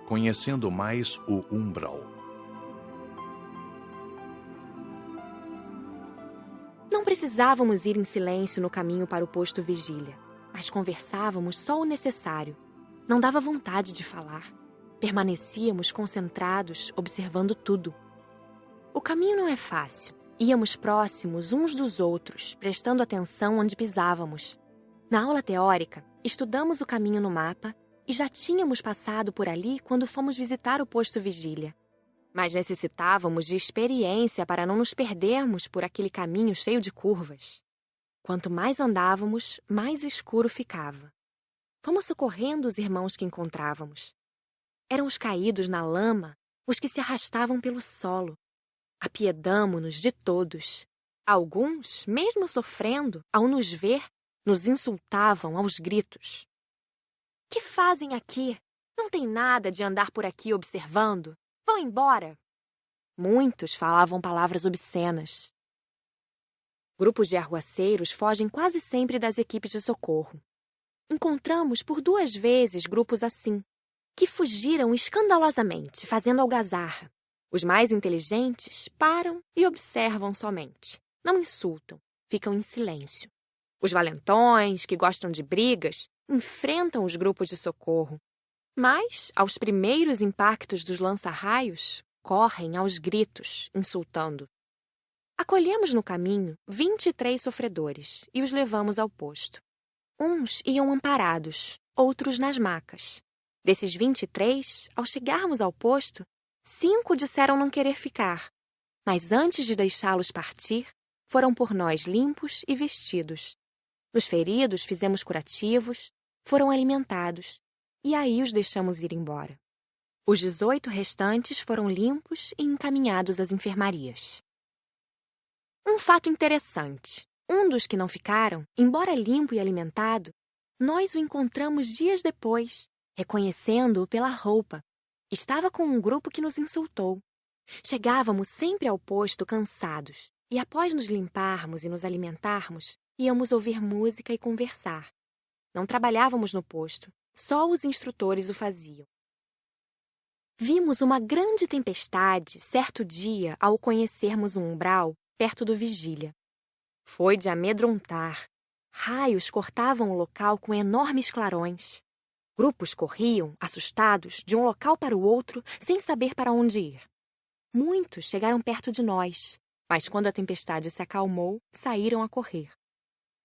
conhecendo mais o umbral. Não precisávamos ir em silêncio no caminho para o posto vigília, mas conversávamos só o necessário. Não dava vontade de falar. Permanecíamos concentrados, observando tudo. O caminho não é fácil. Íamos próximos uns dos outros, prestando atenção onde pisávamos. Na aula teórica, estudamos o caminho no mapa e já tínhamos passado por ali quando fomos visitar o posto vigília. Mas necessitávamos de experiência para não nos perdermos por aquele caminho cheio de curvas. Quanto mais andávamos, mais escuro ficava. Fomos socorrendo os irmãos que encontrávamos. Eram os caídos na lama, os que se arrastavam pelo solo. Apiedamo-nos de todos. Alguns, mesmo sofrendo, ao nos ver, nos insultavam aos gritos. — Que fazem aqui? Não tem nada de andar por aqui observando. Vão embora! Muitos falavam palavras obscenas. Grupos de arruaceiros fogem quase sempre das equipes de socorro. Encontramos por 2 vezes grupos assim, que fugiram escandalosamente, fazendo algazarra. Os mais inteligentes param e observam somente. Não insultam, ficam em silêncio. Os valentões, que gostam de brigas, enfrentam os grupos de socorro. Mas, aos primeiros impactos dos lança-raios, correm aos gritos, insultando. Acolhemos no caminho 23 sofredores e os levamos ao posto. Uns iam amparados, outros nas macas. Desses 23, ao chegarmos ao posto, 5 disseram não querer ficar. Mas antes de deixá-los partir, foram por nós limpos e vestidos. Nos feridos fizemos curativos, foram alimentados. E aí os deixamos ir embora. Os 18 restantes foram limpos e encaminhados às enfermarias. Um fato interessante. Um dos que não ficaram, embora limpo e alimentado, nós o encontramos dias depois, reconhecendo-o pela roupa. Estava com um grupo que nos insultou. Chegávamos sempre ao posto cansados, e após nos limparmos e nos alimentarmos, íamos ouvir música e conversar. Não trabalhávamos no posto. Só os instrutores o faziam. Vimos uma grande tempestade certo dia ao conhecermos um umbral perto do vigília. Foi de amedrontar. Raios cortavam o local com enormes clarões. Grupos corriam, assustados, de um local para o outro, sem saber para onde ir. Muitos chegaram perto de nós, mas quando a tempestade se acalmou, saíram a correr.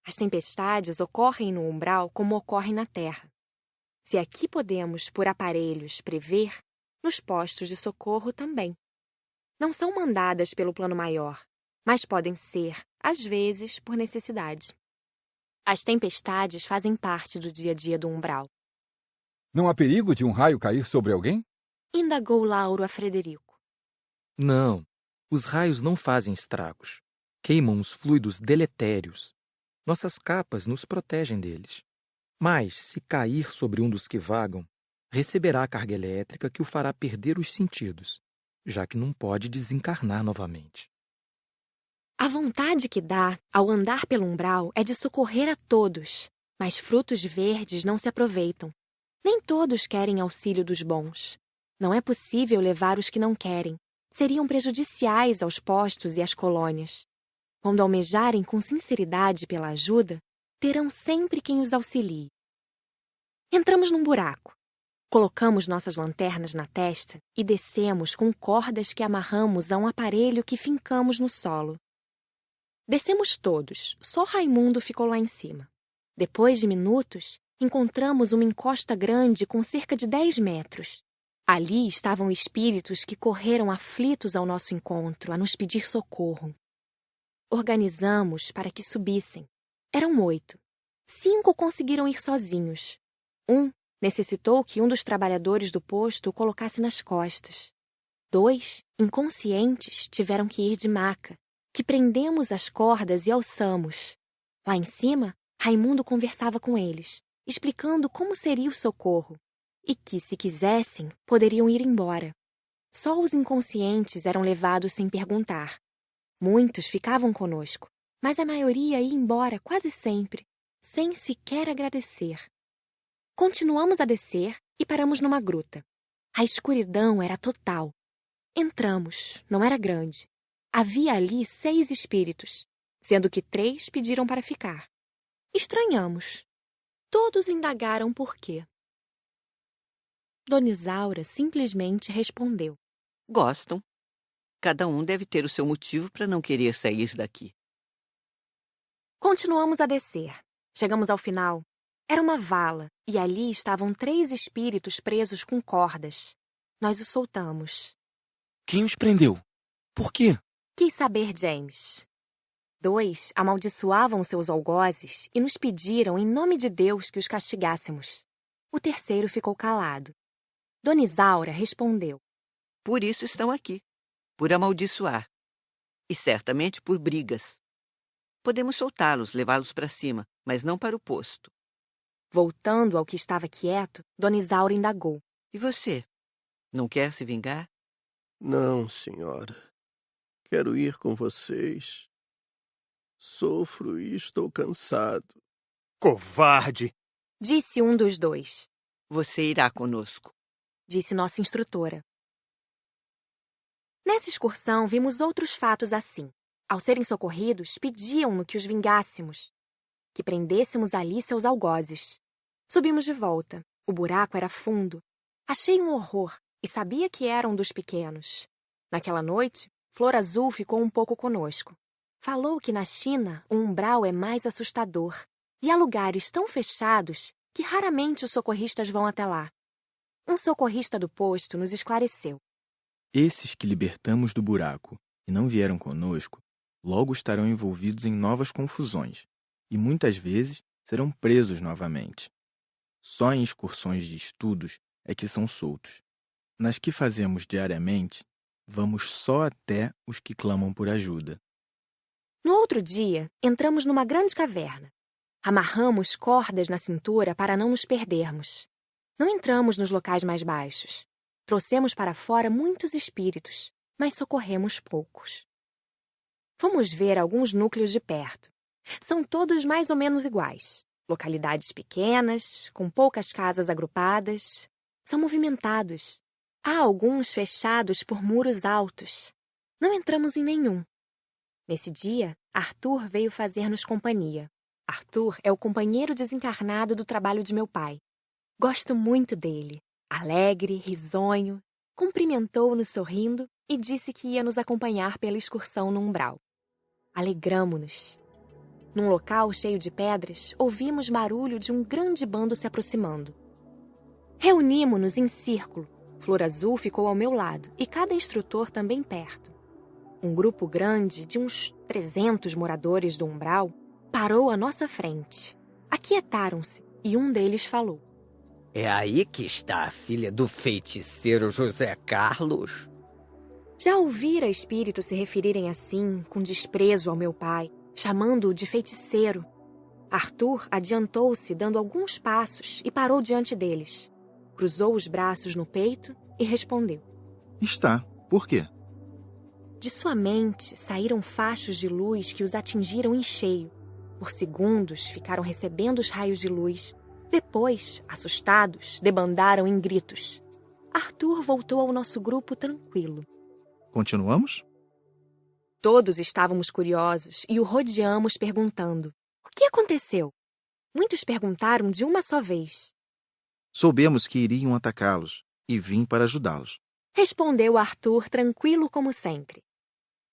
As tempestades ocorrem no umbral como ocorrem na Terra. Se aqui podemos, por aparelhos, prever, nos postos de socorro também. Não são mandadas pelo plano maior, mas podem ser, às vezes, por necessidade. As tempestades fazem parte do dia a dia do umbral. Não há perigo de um raio cair sobre alguém? Indagou Lauro a Frederico. Não, os raios não fazem estragos. Queimam os fluidos deletérios. Nossas capas nos protegem deles. Mas, se cair sobre um dos que vagam, receberá a carga elétrica que o fará perder os sentidos, já que não pode desencarnar novamente. A vontade que dá ao andar pelo umbral é de socorrer a todos, mas frutos verdes não se aproveitam. Nem todos querem auxílio dos bons. Não é possível levar os que não querem. Seriam prejudiciais aos postos e às colônias. Quando almejarem com sinceridade pela ajuda, terão sempre quem os auxilie. Entramos num buraco. Colocamos nossas lanternas na testa e descemos com cordas que amarramos a um aparelho que fincamos no solo. Descemos todos, só Raimundo ficou lá em cima. Depois de minutos, encontramos uma encosta grande com cerca de 10 metros. Ali estavam espíritos que correram aflitos ao nosso encontro, a nos pedir socorro. Organizamos para que subissem. Eram 8. 5 conseguiram ir sozinhos. Um necessitou que um dos trabalhadores do posto o colocasse nas costas. 2, inconscientes, tiveram que ir de maca, que prendemos as cordas e alçamos. Lá em cima, Raimundo conversava com eles, explicando como seria o socorro, e que, se quisessem, poderiam ir embora. Só os inconscientes eram levados sem perguntar. Muitos ficavam conosco, mas a maioria ia embora quase sempre, sem sequer agradecer. Continuamos a descer e paramos numa gruta. A escuridão era total. Entramos, não era grande. Havia ali 6 espíritos, sendo que 3 pediram para ficar. Estranhamos. Todos indagaram por quê. Dona Isaura simplesmente respondeu. Gostam. Cada um deve ter o seu motivo para não querer sair daqui. Continuamos a descer. Chegamos ao final. Era uma vala, e ali estavam 3 espíritos presos com cordas. Nós os soltamos. Quem os prendeu? Por quê? Quis saber James. 2 amaldiçoavam seus algozes e nos pediram em nome de Deus que os castigássemos. O terceiro ficou calado. Dona Isaura respondeu. Por isso estão aqui. Por amaldiçoar. E certamente por brigas. Podemos soltá-los, levá-los para cima, mas não para o posto. Voltando ao que estava quieto, Dona Isaura indagou. E você? Não quer se vingar? Não, senhora. Quero ir com vocês. Sofro e estou cansado. Covarde! Disse um dos 2. Você irá conosco. Disse nossa instrutora. Nessa excursão, vimos outros fatos assim. Ao serem socorridos, pediam-no que os vingássemos, que prendêssemos ali seus algozes. Subimos de volta. O buraco era fundo. Achei um horror e sabia que era um dos pequenos. Naquela noite, Flor Azul ficou um pouco conosco. Falou que na China o umbral é mais assustador e há lugares tão fechados que raramente os socorristas vão até lá. Um socorrista do posto nos esclareceu. Esses que libertamos do buraco e não vieram conosco, logo estarão envolvidos em novas confusões e muitas vezes serão presos novamente. Só em excursões de estudos é que são soltos. Nas que fazemos diariamente, vamos só até os que clamam por ajuda. No outro dia, entramos numa grande caverna. Amarramos cordas na cintura para não nos perdermos. Não entramos nos locais mais baixos. Trouxemos para fora muitos espíritos, mas socorremos poucos. Fomos ver alguns núcleos de perto. São todos mais ou menos iguais. Localidades pequenas, com poucas casas agrupadas. São movimentados. Há alguns fechados por muros altos. Não entramos em nenhum. Nesse dia, Arthur veio fazer-nos companhia. Arthur é o companheiro desencarnado do trabalho de meu pai. Gosto muito dele. Alegre, risonho, cumprimentou-nos sorrindo e disse que ia nos acompanhar pela excursão no umbral. Alegramo-nos. Num local cheio de pedras, ouvimos barulho de um grande bando se aproximando. Reunimo-nos em círculo. Flor Azul ficou ao meu lado e cada instrutor também perto. Um grupo grande, de uns 300 moradores do umbral, parou à nossa frente. Aquietaram-se e um deles falou. É aí que está a filha do feiticeiro José Carlos? Já ouvira espíritos se referirem assim, com desprezo ao meu pai, chamando-o de feiticeiro. Arthur adiantou-se dando alguns passos e parou diante deles. Cruzou os braços no peito e respondeu. Está. Por quê? De sua mente saíram fachos de luz que os atingiram em cheio. Por segundos ficaram recebendo os raios de luz. Depois, assustados, debandaram em gritos. Arthur voltou ao nosso grupo tranquilo. Continuamos? Todos estávamos curiosos e o rodeamos perguntando. O que aconteceu? Muitos perguntaram de uma só vez. Soubemos que iriam atacá-los e vim para ajudá-los. Respondeu Arthur tranquilo como sempre.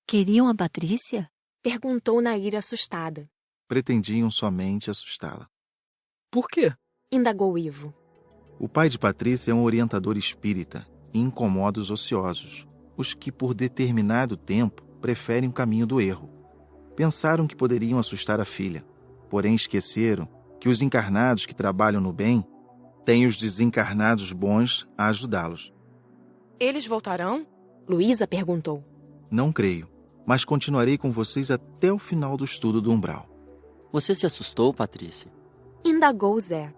Queriam a Patrícia? Perguntou Nair assustada. Pretendiam somente assustá-la. Por quê? Indagou Ivo. O pai de Patrícia é um orientador espírita e incomoda os ociosos, os que por determinado tempo preferem o caminho do erro. Pensaram que poderiam assustar a filha, porém esqueceram que os encarnados que trabalham no bem têm os desencarnados bons a ajudá-los. Eles voltarão? Luísa perguntou. Não creio, mas continuarei com vocês até o final do estudo do umbral. Você se assustou, Patrícia? Indagou Zé.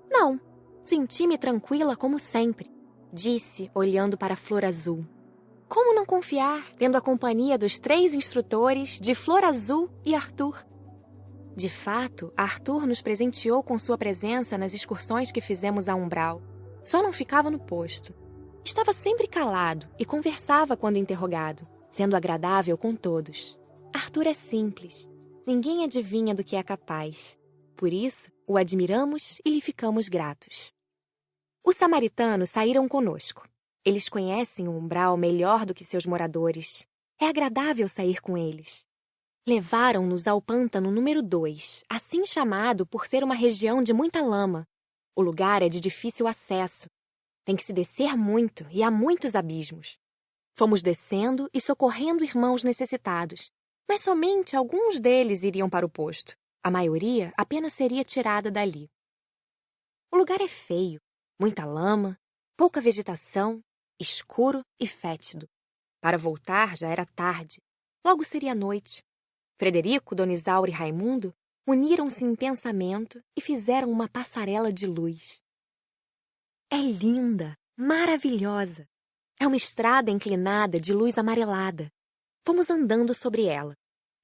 Não, senti-me tranquila como sempre, disse, olhando para a Flor Azul. Como não confiar, tendo a companhia dos 3 instrutores, de Flor Azul e Arthur? De fato, Arthur nos presenteou com sua presença nas excursões que fizemos a umbral. Só não ficava no posto. Estava sempre calado e conversava quando interrogado, sendo agradável com todos. Arthur é simples. Ninguém adivinha do que é capaz. Por isso, o admiramos e lhe ficamos gratos. Os samaritanos saíram conosco. Eles conhecem o umbral melhor do que seus moradores. É agradável sair com eles. Levaram-nos ao pântano número 2, assim chamado por ser uma região de muita lama. O lugar é de difícil acesso. Tem que se descer muito e há muitos abismos. Fomos descendo e socorrendo irmãos necessitados, mas somente alguns deles iriam para o posto. A maioria apenas seria tirada dali. O lugar é feio, muita lama, pouca vegetação, escuro e fétido. Para voltar já era tarde, logo seria noite. Frederico, Dona Isaura e Raimundo uniram-se em pensamento e fizeram uma passarela de luz. É linda, maravilhosa. É uma estrada inclinada de luz amarelada. Fomos andando sobre ela.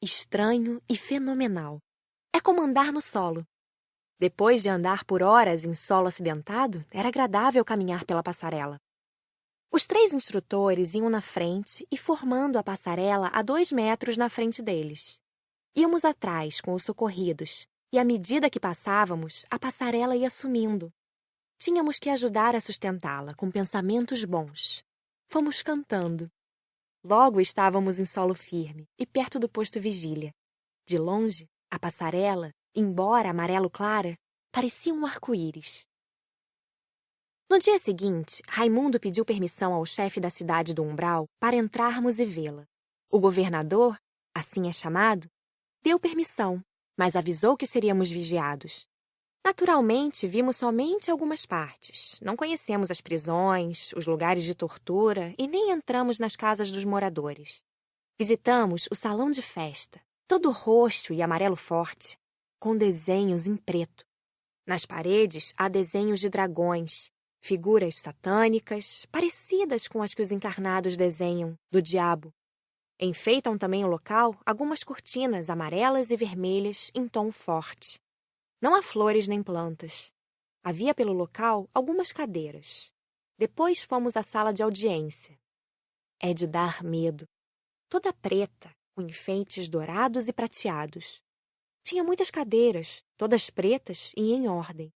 Estranho e fenomenal. É como andar no solo. Depois de andar por horas em solo acidentado, era agradável caminhar pela passarela. Os 3 instrutores iam na frente e formando a passarela a 2 metros na frente deles. Íamos atrás com os socorridos, e à medida que passávamos, a passarela ia sumindo. Tínhamos que ajudar a sustentá-la com pensamentos bons. Fomos cantando. Logo estávamos em solo firme e perto do posto vigília. De longe, a passarela, embora amarelo clara, parecia um arco-íris. No dia seguinte, Raimundo pediu permissão ao chefe da cidade do Umbral para entrarmos e vê-la. O governador, assim é chamado, deu permissão, mas avisou que seríamos vigiados. Naturalmente, vimos somente algumas partes. Não conhecemos as prisões, os lugares de tortura e nem entramos nas casas dos moradores. Visitamos o salão de festa, todo roxo e amarelo forte, com desenhos em preto. Nas paredes há desenhos de dragões, figuras satânicas, parecidas com as que os encarnados desenham, do diabo. Enfeitam também o local algumas cortinas amarelas e vermelhas em tom forte. Não há flores nem plantas. Havia pelo local algumas cadeiras. Depois fomos à sala de audiência. É de dar medo. Toda preta, com enfeites dourados e prateados. Tinha muitas cadeiras, todas pretas e em ordem.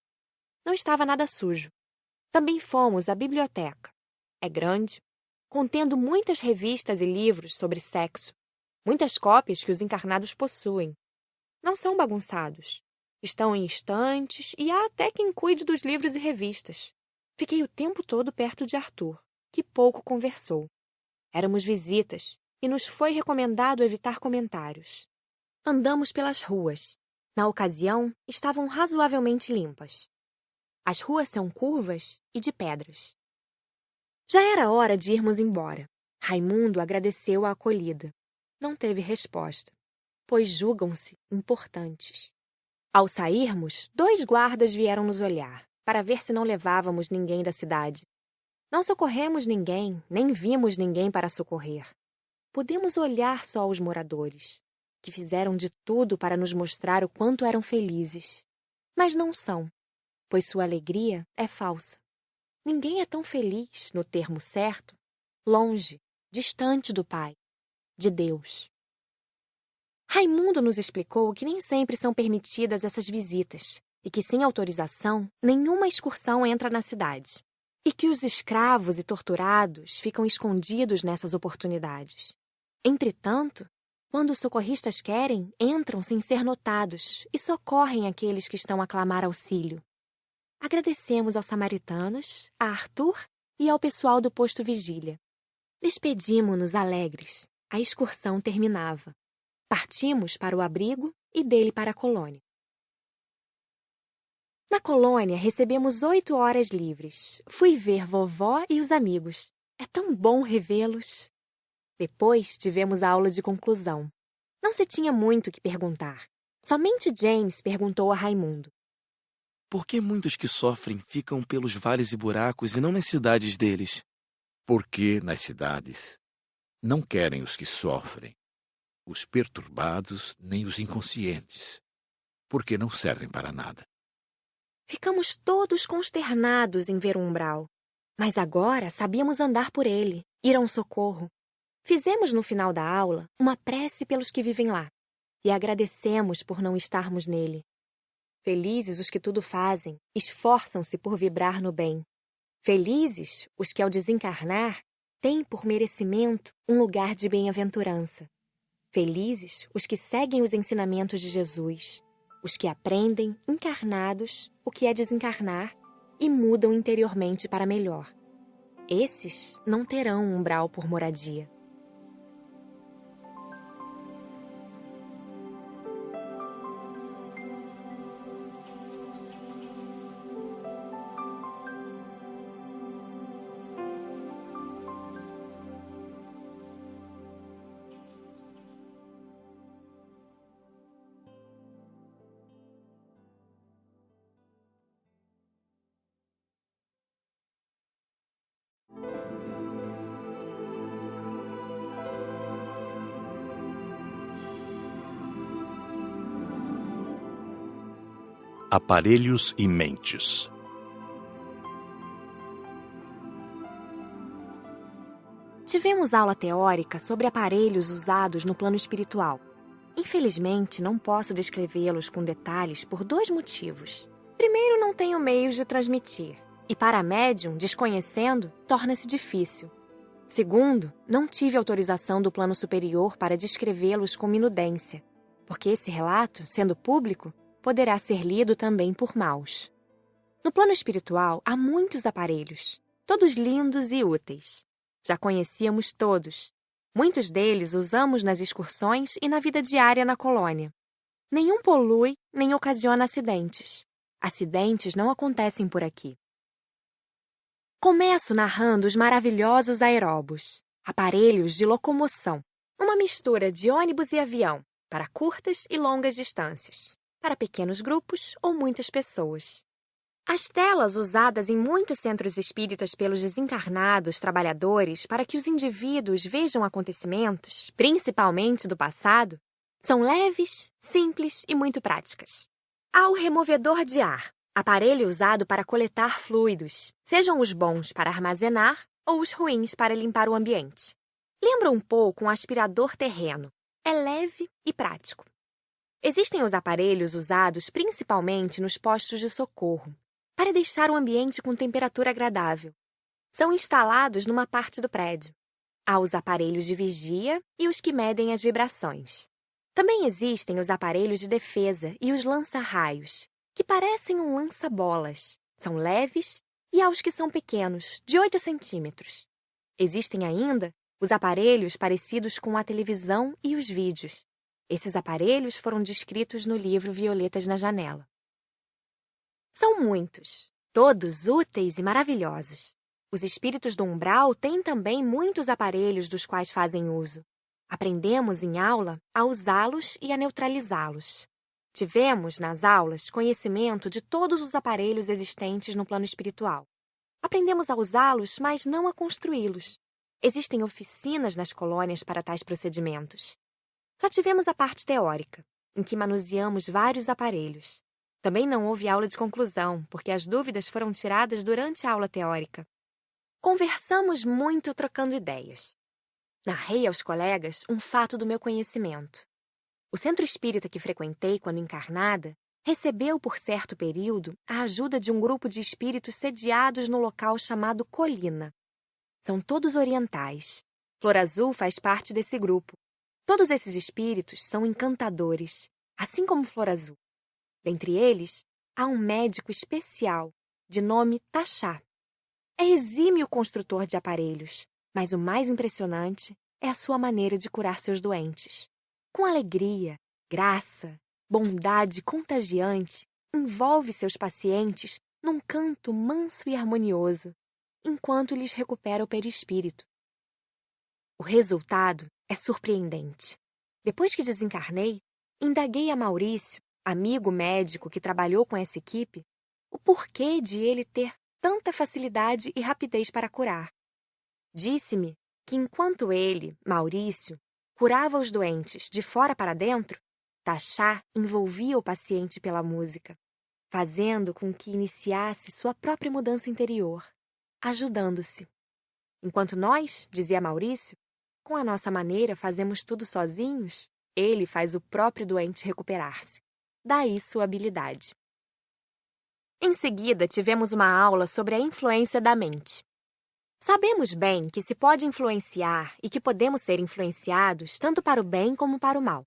Não estava nada sujo. Também fomos à biblioteca. É grande, contendo muitas revistas e livros sobre sexo. Muitas cópias que os encarnados possuem. Não são bagunçados. Estão em estantes e há até quem cuide dos livros e revistas. Fiquei o tempo todo perto de Arthur, que pouco conversou. Éramos visitas e nos foi recomendado evitar comentários. Andamos pelas ruas. Na ocasião, estavam razoavelmente limpas. As ruas são curvas e de pedras. Já era hora de irmos embora. Raimundo agradeceu a acolhida. Não teve resposta, pois julgam-se importantes. Ao sairmos, 2 guardas vieram nos olhar, para ver se não levávamos ninguém da cidade. Não socorremos ninguém, nem vimos ninguém para socorrer. Podemos olhar só os moradores, que fizeram de tudo para nos mostrar o quanto eram felizes. Mas não são, pois sua alegria é falsa. Ninguém é tão feliz, no termo certo, longe, distante do Pai, de Deus. Raimundo nos explicou que nem sempre são permitidas essas visitas e que, sem autorização, nenhuma excursão entra na cidade. E que os escravos e torturados ficam escondidos nessas oportunidades. Entretanto, quando os socorristas querem, entram sem ser notados e socorrem aqueles que estão a clamar auxílio. Agradecemos aos samaritanos, a Arthur e ao pessoal do posto vigília. Despedimo-nos alegres. A excursão terminava. Partimos para o abrigo e dele para a colônia. Na colônia, recebemos 8 horas livres. Fui ver vovó e os amigos. É tão bom revê-los. Depois, tivemos a aula de conclusão. Não se tinha muito o que perguntar. Somente James perguntou a Raimundo. Por que muitos que sofrem ficam pelos vales e buracos e não nas cidades deles? Porque nas cidades não querem os que sofrem, os perturbados nem os inconscientes, porque não servem para nada. Ficamos todos consternados em ver o umbral. Mas agora sabíamos andar por ele, ir a um socorro. Fizemos no final da aula uma prece pelos que vivem lá e agradecemos por não estarmos nele. Felizes os que tudo fazem, esforçam-se por vibrar no bem. Felizes os que, ao desencarnar, têm por merecimento um lugar de bem-aventurança. Felizes os que seguem os ensinamentos de Jesus, os que aprendem, encarnados, o que é desencarnar e mudam interiormente para melhor. Esses não terão um umbral por moradia. Aparelhos e mentes. Tivemos aula teórica sobre aparelhos usados no plano espiritual. Infelizmente, não posso descrevê-los com detalhes por 2 motivos. Primeiro, não tenho meios de transmitir, e para a médium, desconhecendo, torna-se difícil. Segundo, não tive autorização do plano superior para descrevê-los com minudência, porque esse relato, sendo público, poderá ser lido também por maus. No plano espiritual, há muitos aparelhos, todos lindos e úteis. Já conhecíamos todos. Muitos deles usamos nas excursões e na vida diária na colônia. Nenhum polui nem ocasiona acidentes. Acidentes não acontecem por aqui. Começo narrando os maravilhosos aeróbos, aparelhos de locomoção, uma mistura de ônibus e avião, para curtas e longas distâncias, para pequenos grupos ou muitas pessoas. As telas usadas em muitos centros espíritas pelos desencarnados trabalhadores para que os indivíduos vejam acontecimentos, principalmente do passado, são leves, simples e muito práticas. Há o removedor de ar, aparelho usado para coletar fluidos, sejam os bons para armazenar ou os ruins para limpar o ambiente. Lembra um pouco um aspirador terreno. É leve e prático. Existem os aparelhos usados principalmente nos postos de socorro, para deixar o ambiente com temperatura agradável. São instalados numa parte do prédio. Há os aparelhos de vigia e os que medem as vibrações. Também existem os aparelhos de defesa e os lança-raios, que parecem um lança-bolas. São leves e há os que são pequenos, de 8 centímetros. Existem ainda os aparelhos parecidos com a televisão e os vídeos. Esses aparelhos foram descritos no livro Violetas na Janela. São muitos, todos úteis e maravilhosos. Os espíritos do umbral têm também muitos aparelhos dos quais fazem uso. Aprendemos em aula a usá-los e a neutralizá-los. Tivemos, nas aulas, conhecimento de todos os aparelhos existentes no plano espiritual. Aprendemos a usá-los, mas não a construí-los. Existem oficinas nas colônias para tais procedimentos. Só tivemos a parte teórica, em que manuseamos vários aparelhos. Também não houve aula de conclusão, porque as dúvidas foram tiradas durante a aula teórica. Conversamos muito trocando ideias. Narrei aos colegas um fato do meu conhecimento. O centro espírita que frequentei quando encarnada recebeu por certo período a ajuda de um grupo de espíritos sediados no local chamado Colina. São todos orientais. Flor Azul faz parte desse grupo. Todos esses espíritos são encantadores, assim como Flor Azul. Dentre eles, há um médico especial, de nome Taxá. É exímio construtor de aparelhos, mas o mais impressionante é a sua maneira de curar seus doentes. Com alegria, graça, bondade contagiante, envolve seus pacientes num canto manso e harmonioso, enquanto lhes recupera o perispírito. O resultado é surpreendente. Depois que desencarnei, indaguei a Maurício, amigo médico que trabalhou com essa equipe, o porquê de ele ter tanta facilidade e rapidez para curar. Disse-me que enquanto ele, Maurício, curava os doentes de fora para dentro, Taxá envolvia o paciente pela música, fazendo com que iniciasse sua própria mudança interior. ajudando-se. Enquanto nós, dizia Maurício, com a nossa maneira fazemos tudo sozinhos, ele faz o próprio doente recuperar-se. Daí sua habilidade. Em seguida, tivemos uma aula sobre a influência da mente. Sabemos bem que se pode influenciar e que podemos ser influenciados tanto para o bem como para o mal.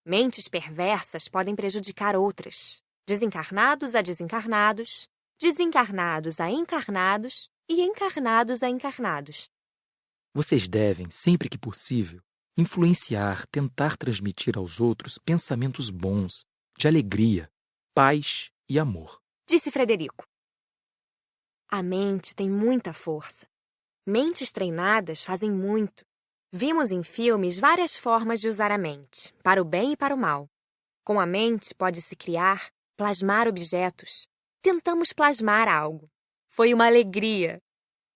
Mentes perversas podem prejudicar outras, desencarnados a desencarnados, desencarnados a encarnados e encarnados a encarnados. Vocês devem, sempre que possível, influenciar, tentar transmitir aos outros pensamentos bons, de alegria, paz e amor. Disse Frederico. A mente tem muita força. Mentes treinadas fazem muito. Vimos em filmes várias formas de usar a mente, para o bem e para o mal. Com a mente pode-se criar, plasmar objetos. Tentamos plasmar algo. Foi uma alegria.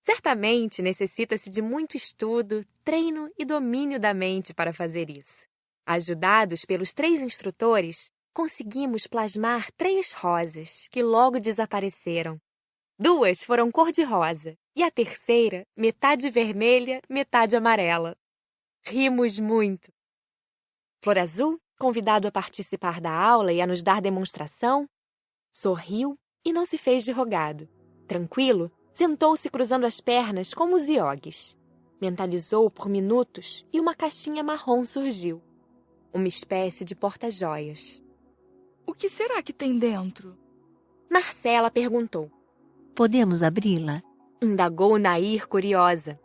Certamente necessita-se de muito estudo, treino e domínio da mente para fazer isso. Ajudados pelos 3 instrutores, conseguimos plasmar 3 rosas, que logo desapareceram. 2 foram cor-de-rosa e a terceira, metade vermelha, metade amarela. Rimos muito. Flor Azul, convidado a participar da aula e a nos dar demonstração, sorriu e não se fez de rogado. Tranquilo, sentou-se cruzando as pernas como os iogues. Mentalizou por minutos e uma caixinha marrom surgiu. Uma espécie de porta-joias. O que será que tem dentro? Marcela perguntou. Podemos abri-la? Indagou Nair, curiosa.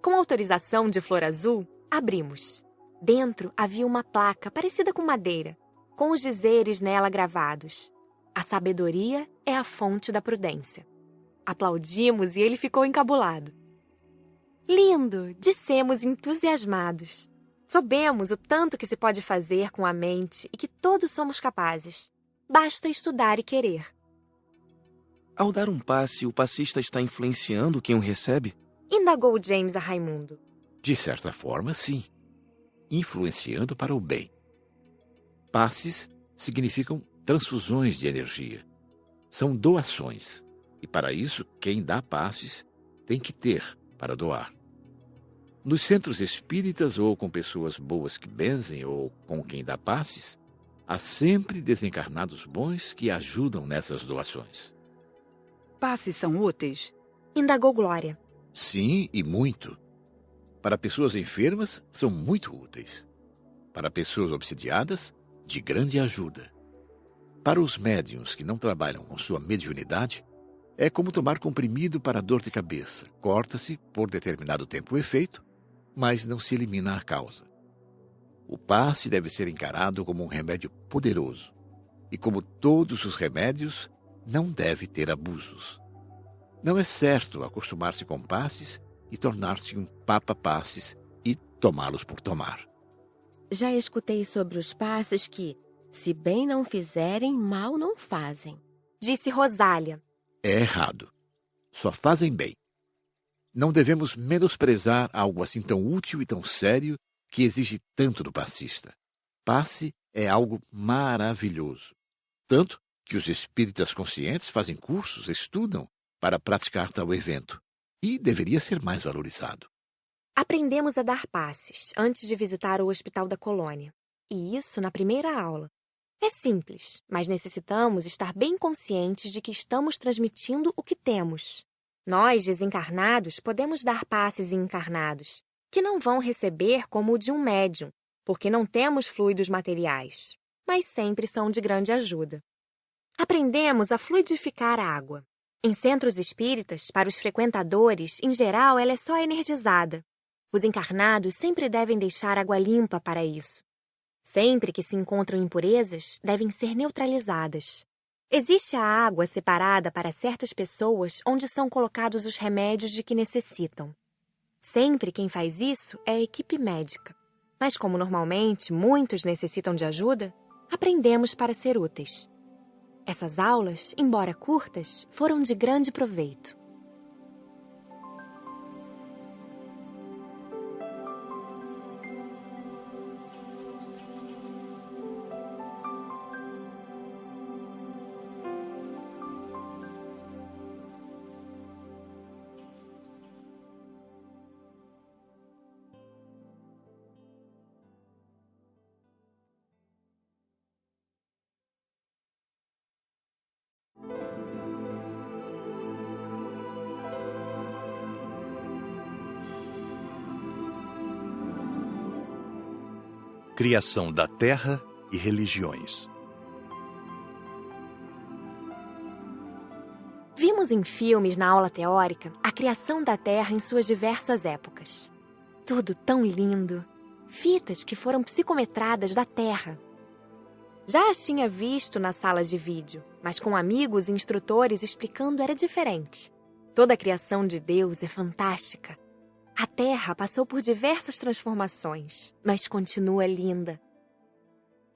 Com autorização de Flor Azul, abrimos. Dentro havia uma placa parecida com madeira, com os dizeres nela gravados. A sabedoria é a fonte da prudência. Aplaudimos e ele ficou encabulado. Lindo! Dissemos entusiasmados. Soubemos o tanto que se pode fazer com a mente e que todos somos capazes. Basta estudar e querer. Ao dar um passe, o passista está influenciando quem o recebe? Indagou James a Raimundo. De certa forma, sim. Influenciando para o bem. Passes significam transfusões de energia. São doações. E para isso, quem dá passes tem que ter para doar. Nos centros espíritas ou com pessoas boas que benzem ou com quem dá passes, há sempre desencarnados bons que ajudam nessas doações. Passes são úteis? Indagou Glória. Sim, e muito. Para pessoas enfermas, são muito úteis. Para pessoas obsidiadas, de grande ajuda. Para os médiuns que não trabalham com sua mediunidade, é como tomar comprimido para dor de cabeça. Corta-se por determinado tempo o efeito, mas não se elimina a causa. O passe deve ser encarado como um remédio poderoso. E como todos os remédios, não deve ter abusos. Não é certo acostumar-se com passes e tornar-se um papa-passes e tomá-los por tomar. Já escutei sobre os passes que, se bem não fizerem, mal não fazem. Disse Rosália. É errado. Só fazem bem. Não devemos menosprezar algo assim tão útil e tão sério que exige tanto do passista. Passe é algo maravilhoso. Tanto que os espíritas conscientes fazem cursos, estudam para praticar tal evento. E deveria ser mais valorizado. Aprendemos a dar passes antes de visitar o Hospital da Colônia. E isso na primeira aula. É simples, mas necessitamos estar bem conscientes de que estamos transmitindo o que temos. Nós, desencarnados, podemos dar passes encarnados, que não vão receber como o de um médium, porque não temos fluidos materiais, mas sempre são de grande ajuda. Aprendemos a fluidificar a água. Em centros espíritas, para os frequentadores, em geral, ela é só energizada. Os encarnados sempre devem deixar água limpa para isso. Sempre que se encontram impurezas, devem ser neutralizadas. Existe a água separada para certas pessoas onde são colocados os remédios de que necessitam. Sempre quem faz isso é a equipe médica. Mas como normalmente muitos necessitam de ajuda, aprendemos para ser úteis. Essas aulas, embora curtas, foram de grande proveito. Criação da terra e religiões. Vimos em filmes na aula teórica a criação da Terra em suas diversas épocas. Tudo tão lindo! Fitas que foram psicometradas da Terra. Já as tinha visto nas salas de vídeo, mas com amigos e instrutores explicando era diferente. Toda a criação de Deus é fantástica. A Terra passou por diversas transformações, mas continua linda.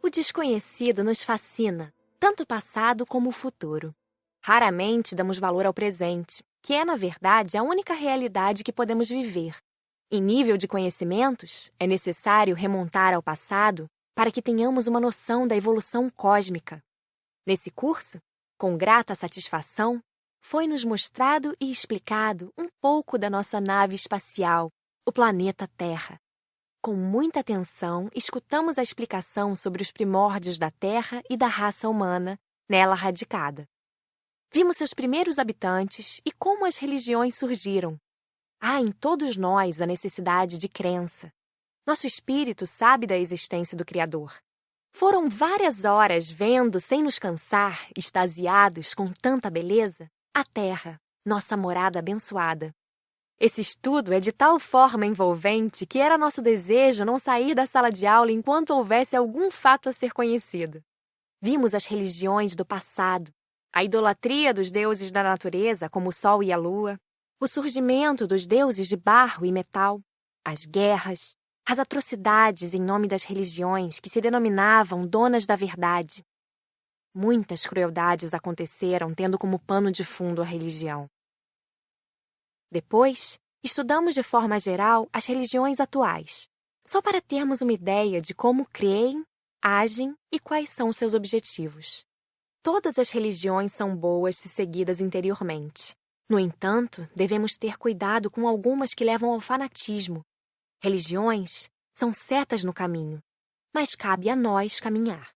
O desconhecido nos fascina, tanto o passado como o futuro. Raramente damos valor ao presente, que é, na verdade, a única realidade que podemos viver. Em nível de conhecimentos, é necessário remontar ao passado para que tenhamos uma noção da evolução cósmica. Nesse curso, com grata satisfação, foi-nos mostrado e explicado um pouco da nossa nave espacial, o planeta Terra. Com muita atenção, escutamos a explicação sobre os primórdios da Terra e da raça humana nela radicada. Vimos seus primeiros habitantes e como as religiões surgiram. Há em todos nós a necessidade de crença. Nosso espírito sabe da existência do Criador. Foram várias horas vendo, sem nos cansar, extasiados com tanta beleza, a Terra, nossa morada abençoada. Esse estudo é de tal forma envolvente que era nosso desejo não sair da sala de aula enquanto houvesse algum fato a ser conhecido. Vimos as religiões do passado, a idolatria dos deuses da natureza, como o Sol e a Lua, o surgimento dos deuses de barro e metal, as guerras, as atrocidades em nome das religiões que se denominavam donas da verdade. Muitas crueldades aconteceram tendo como pano de fundo a religião. Depois, estudamos de forma geral as religiões atuais, só para termos uma ideia de como creem, agem e quais são seus objetivos. Todas as religiões são boas se seguidas interiormente. No entanto, devemos ter cuidado com algumas que levam ao fanatismo. Religiões são setas no caminho, mas cabe a nós caminhar.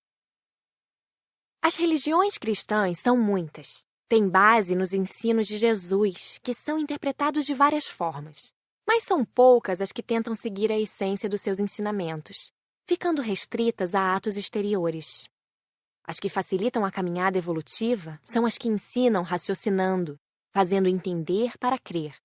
As religiões cristãs são muitas. Têm base nos ensinos de Jesus, que são interpretados de várias formas. Mas são poucas as que tentam seguir a essência dos seus ensinamentos, ficando restritas a atos exteriores. As que facilitam a caminhada evolutiva são as que ensinam raciocinando, fazendo entender para crer.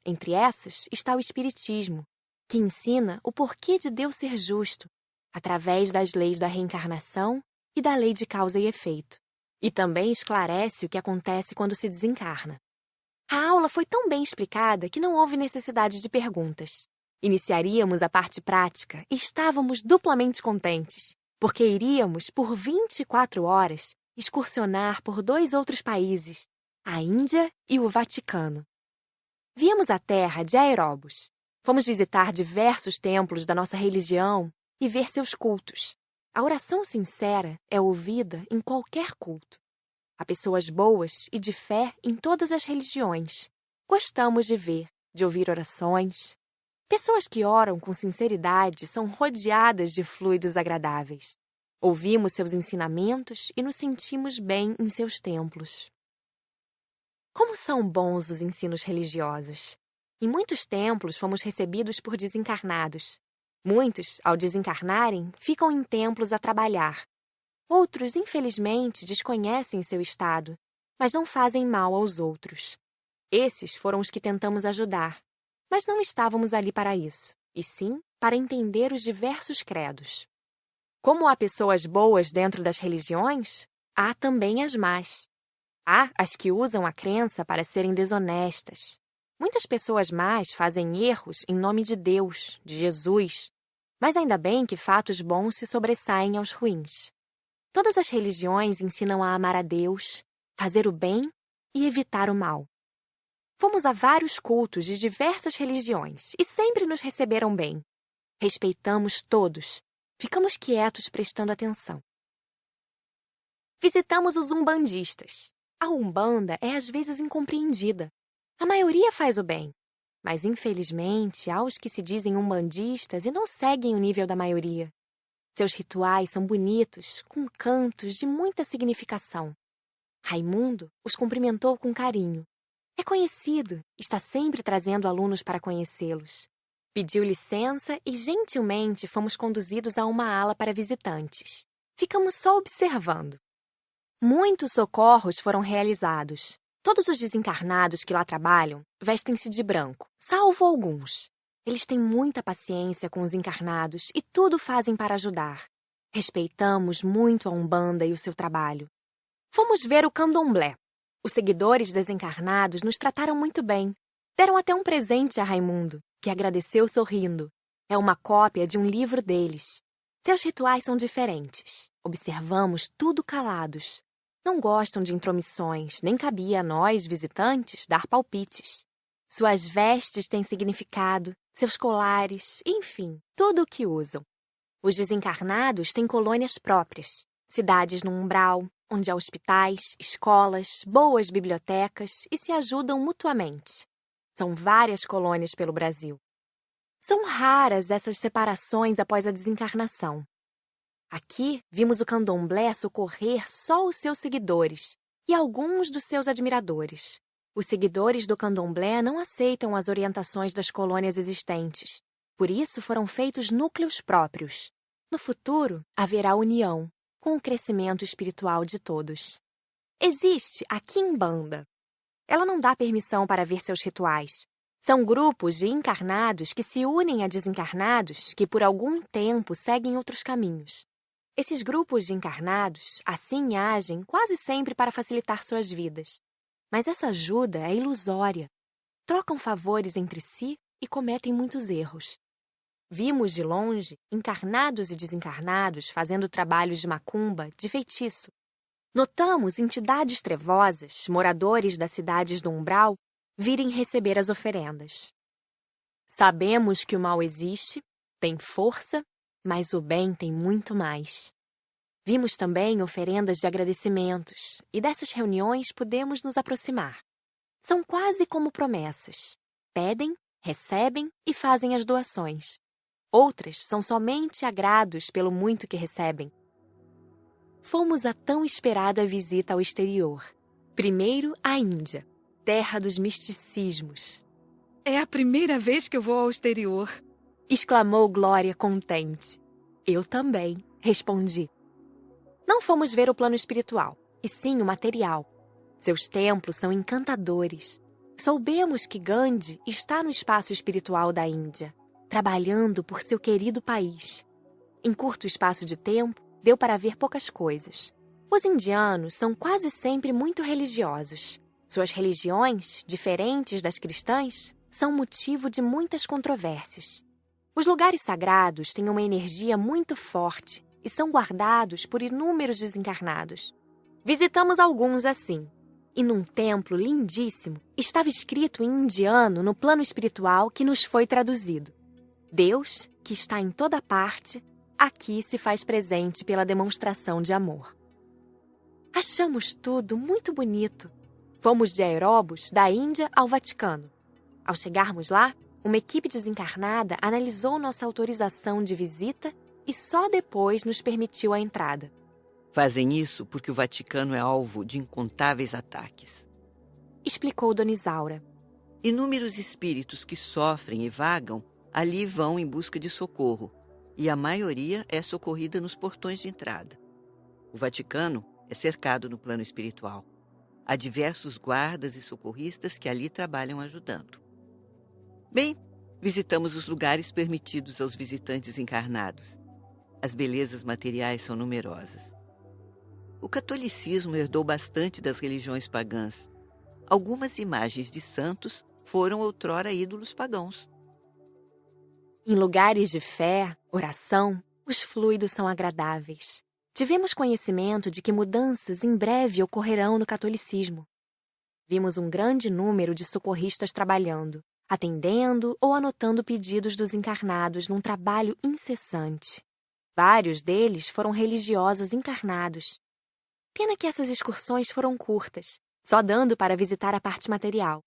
Entre essas está o Espiritismo, que ensina o porquê de Deus ser justo, através das leis da reencarnação e da lei de causa e efeito. E também esclarece o que acontece quando se desencarna. A aula foi tão bem explicada que não houve necessidade de perguntas. Iniciaríamos a parte prática e estávamos duplamente contentes, porque iríamos, por 24 horas, excursionar por 2 outros países, a Índia e o Vaticano. Viemos à terra de Aeróbus. Fomos visitar diversos templos da nossa religião e ver seus cultos. A oração sincera é ouvida em qualquer culto. Há pessoas boas e de fé em todas as religiões. Gostamos de ver, de ouvir orações. Pessoas que oram com sinceridade são rodeadas de fluidos agradáveis. Ouvimos seus ensinamentos e nos sentimos bem em seus templos. Como são bons os ensinos religiosos! Em muitos templos fomos recebidos por desencarnados. Muitos, ao desencarnarem, ficam em templos a trabalhar. Outros, infelizmente, desconhecem seu estado, mas não fazem mal aos outros. Esses foram os que tentamos ajudar, mas não estávamos ali para isso, e sim para entender os diversos credos. Como há pessoas boas dentro das religiões, há também as más. Há as que usam a crença para serem desonestas. Muitas pessoas más fazem erros em nome de Deus, de Jesus, mas ainda bem que fatos bons se sobressaem aos ruins. Todas as religiões ensinam a amar a Deus, fazer o bem e evitar o mal. Fomos a vários cultos de diversas religiões e sempre nos receberam bem. Respeitamos todos. Ficamos quietos prestando atenção. Visitamos os umbandistas. A Umbanda é às vezes incompreendida. A maioria faz o bem, mas infelizmente há os que se dizem umbandistas e não seguem o nível da maioria. Seus rituais são bonitos, com cantos de muita significação. Raimundo os cumprimentou com carinho. É conhecido, está sempre trazendo alunos para conhecê-los. Pediu licença e gentilmente fomos conduzidos a uma ala para visitantes. Ficamos só observando. Muitos socorros foram realizados. Todos os desencarnados que lá trabalham vestem-se de branco, salvo alguns. Eles têm muita paciência com os encarnados e tudo fazem para ajudar. Respeitamos muito a Umbanda e o seu trabalho. Fomos ver o candomblé. Os seguidores desencarnados nos trataram muito bem. Deram até um presente a Raimundo, que agradeceu sorrindo. É uma cópia de um livro deles. Seus rituais são diferentes. Observamos tudo calados. Não gostam de intromissões, nem cabia a nós, visitantes, dar palpites. Suas vestes têm significado, seus colares, enfim, tudo o que usam. Os desencarnados têm colônias próprias, cidades no umbral, onde há hospitais, escolas, boas bibliotecas e se ajudam mutuamente. São várias colônias pelo Brasil. São raras essas separações após a desencarnação. Aqui, vimos o candomblé socorrer só os seus seguidores e alguns dos seus admiradores. Os seguidores do candomblé não aceitam as orientações das colônias existentes. Por isso, foram feitos núcleos próprios. No futuro, haverá união, com o crescimento espiritual de todos. Existe a Quimbanda. Ela não dá permissão para ver seus rituais. São grupos de encarnados que se unem a desencarnados que por algum tempo seguem outros caminhos. Esses grupos de encarnados assim agem quase sempre para facilitar suas vidas. Mas essa ajuda é ilusória. Trocam favores entre si e cometem muitos erros. Vimos de longe encarnados e desencarnados fazendo trabalhos de macumba, de feitiço. Notamos entidades trevosas, moradores das cidades do umbral, virem receber as oferendas. Sabemos que o mal existe, tem força, mas o bem tem muito mais. Vimos também oferendas de agradecimentos, e dessas reuniões podemos nos aproximar. São quase como promessas. Pedem, recebem e fazem as doações. Outras são somente agrados pelo muito que recebem. Fomos a tão esperada visita ao exterior. Primeiro, à Índia, terra dos misticismos. É a primeira vez que eu vou ao exterior, exclamou Glória contente. Eu também, respondi. Não fomos ver o plano espiritual, e sim o material. Seus templos são encantadores. Soubemos que Gandhi está no espaço espiritual da Índia, trabalhando por seu querido país. Em curto espaço de tempo, deu para ver poucas coisas. Os indianos são quase sempre muito religiosos. Suas religiões, diferentes das cristãs, são motivo de muitas controvérsias. Os lugares sagrados têm uma energia muito forte e são guardados por inúmeros desencarnados. Visitamos alguns assim. E num templo lindíssimo, estava escrito em indiano no plano espiritual que nos foi traduzido. Deus, que está em toda parte, aqui se faz presente pela demonstração de amor. Achamos tudo muito bonito. Fomos de aeróbus da Índia ao Vaticano. Ao chegarmos lá, uma equipe desencarnada analisou nossa autorização de visita e só depois nos permitiu a entrada. Fazem isso porque o Vaticano é alvo de incontáveis ataques, explicou Dona Isaura. Inúmeros espíritos que sofrem e vagam ali vão em busca de socorro, e a maioria é socorrida nos portões de entrada. O Vaticano é cercado no plano espiritual. Há diversos guardas e socorristas que ali trabalham ajudando. Bem, visitamos os lugares permitidos aos visitantes encarnados. As belezas materiais são numerosas. O catolicismo herdou bastante das religiões pagãs. Algumas imagens de santos foram outrora ídolos pagãos. Em lugares de fé, oração, os fluidos são agradáveis. Tivemos conhecimento de que mudanças em breve ocorrerão no catolicismo. Vimos um grande número de socorristas trabalhando, atendendo ou anotando pedidos dos encarnados num trabalho incessante. Vários deles foram religiosos encarnados. Pena que essas excursões foram curtas, só dando para visitar a parte material.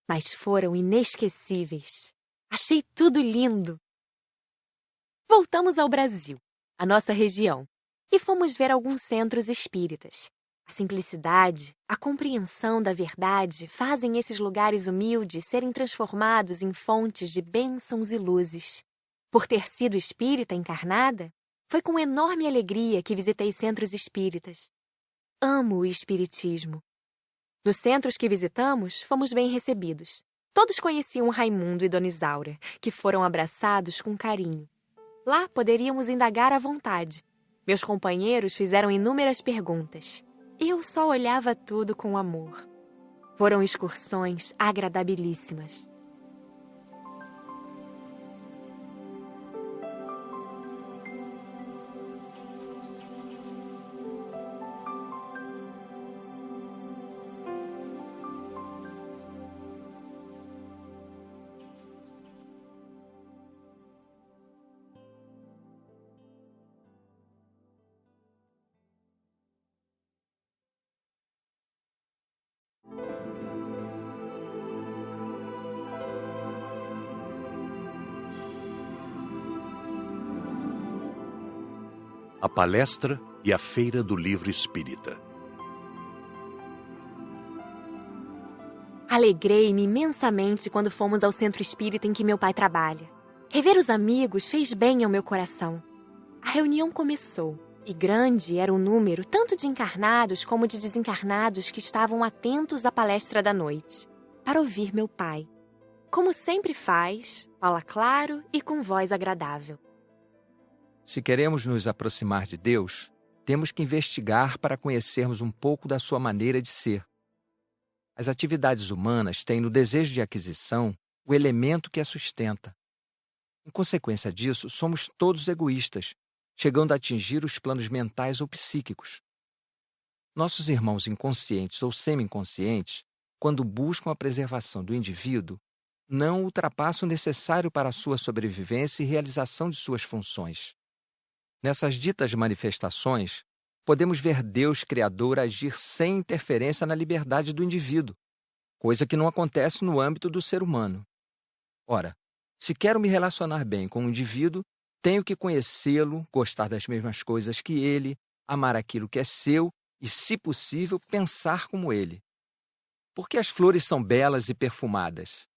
Mas foram inesquecíveis. Achei tudo lindo. Voltamos ao Brasil, a nossa região, e fomos ver alguns centros espíritas. A simplicidade, a compreensão da verdade fazem esses lugares humildes serem transformados em fontes de bênçãos e luzes. Por ter sido espírita encarnada, foi com enorme alegria que visitei centros espíritas. Amo o espiritismo. Nos centros que visitamos, fomos bem recebidos. Todos conheciam Raimundo e Dona Isaura, que foram abraçados com carinho. Lá poderíamos indagar à vontade. Meus companheiros fizeram inúmeras perguntas. Eu só olhava tudo com amor. Foram excursões agradabilíssimas. A palestra e a Feira do Livro Espírita. Alegrei-me imensamente quando fomos ao centro espírita em que meu pai trabalha. Rever os amigos fez bem ao meu coração. A reunião começou, e grande era o número tanto de encarnados como de desencarnados que estavam atentos à palestra da noite, para ouvir meu pai. Como sempre faz, fala claro e com voz agradável. Se queremos nos aproximar de Deus, temos que investigar para conhecermos um pouco da sua maneira de ser. As atividades humanas têm no desejo de aquisição o elemento que a sustenta. Em consequência disso, somos todos egoístas, chegando a atingir os planos mentais ou psíquicos. Nossos irmãos inconscientes ou semi-inconscientes, quando buscam a preservação do indivíduo, não ultrapassam o necessário para a sua sobrevivência e realização de suas funções. Nessas ditas manifestações, podemos ver Deus Criador agir sem interferência na liberdade do indivíduo, coisa que não acontece no âmbito do ser humano. Ora, se quero me relacionar bem com um indivíduo, tenho que conhecê-lo, gostar das mesmas coisas que ele, amar aquilo que é seu e, se possível, pensar como ele. Por que as flores são belas e perfumadas?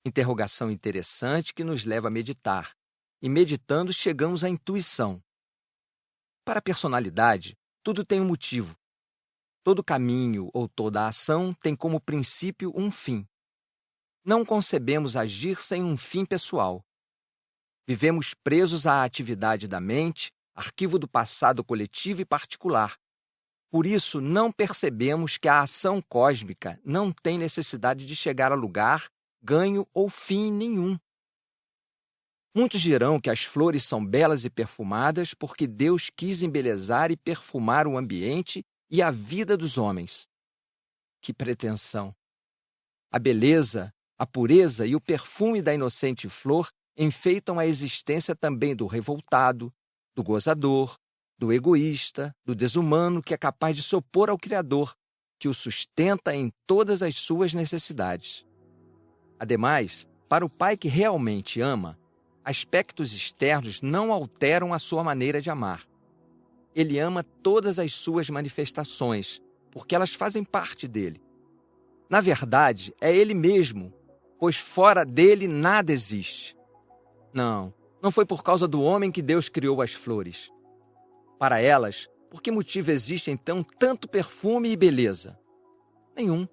Interrogação interessante que nos leva a meditar, e meditando chegamos à intuição. Para a personalidade, tudo tem um motivo. Todo caminho ou toda ação tem como princípio um fim. Não concebemos agir sem um fim pessoal. Vivemos presos à atividade da mente, arquivo do passado coletivo e particular. Por isso, não percebemos que a ação cósmica não tem necessidade de chegar a lugar, ganho ou fim nenhum. Muitos dirão que as flores são belas e perfumadas porque Deus quis embelezar e perfumar o ambiente e a vida dos homens. Que pretensão! A beleza, a pureza e o perfume da inocente flor enfeitam a existência também do revoltado, do gozador, do egoísta, do desumano que é capaz de se opor ao Criador, que o sustenta em todas as suas necessidades. Ademais, para o pai que realmente ama, aspectos externos não alteram a sua maneira de amar. Ele ama todas as suas manifestações, porque elas fazem parte dele. Na verdade, é ele mesmo, pois fora dele nada existe. Não foi por causa do homem que Deus criou as flores. Para elas, por que motivo existe então tanto perfume e beleza? Nenhum.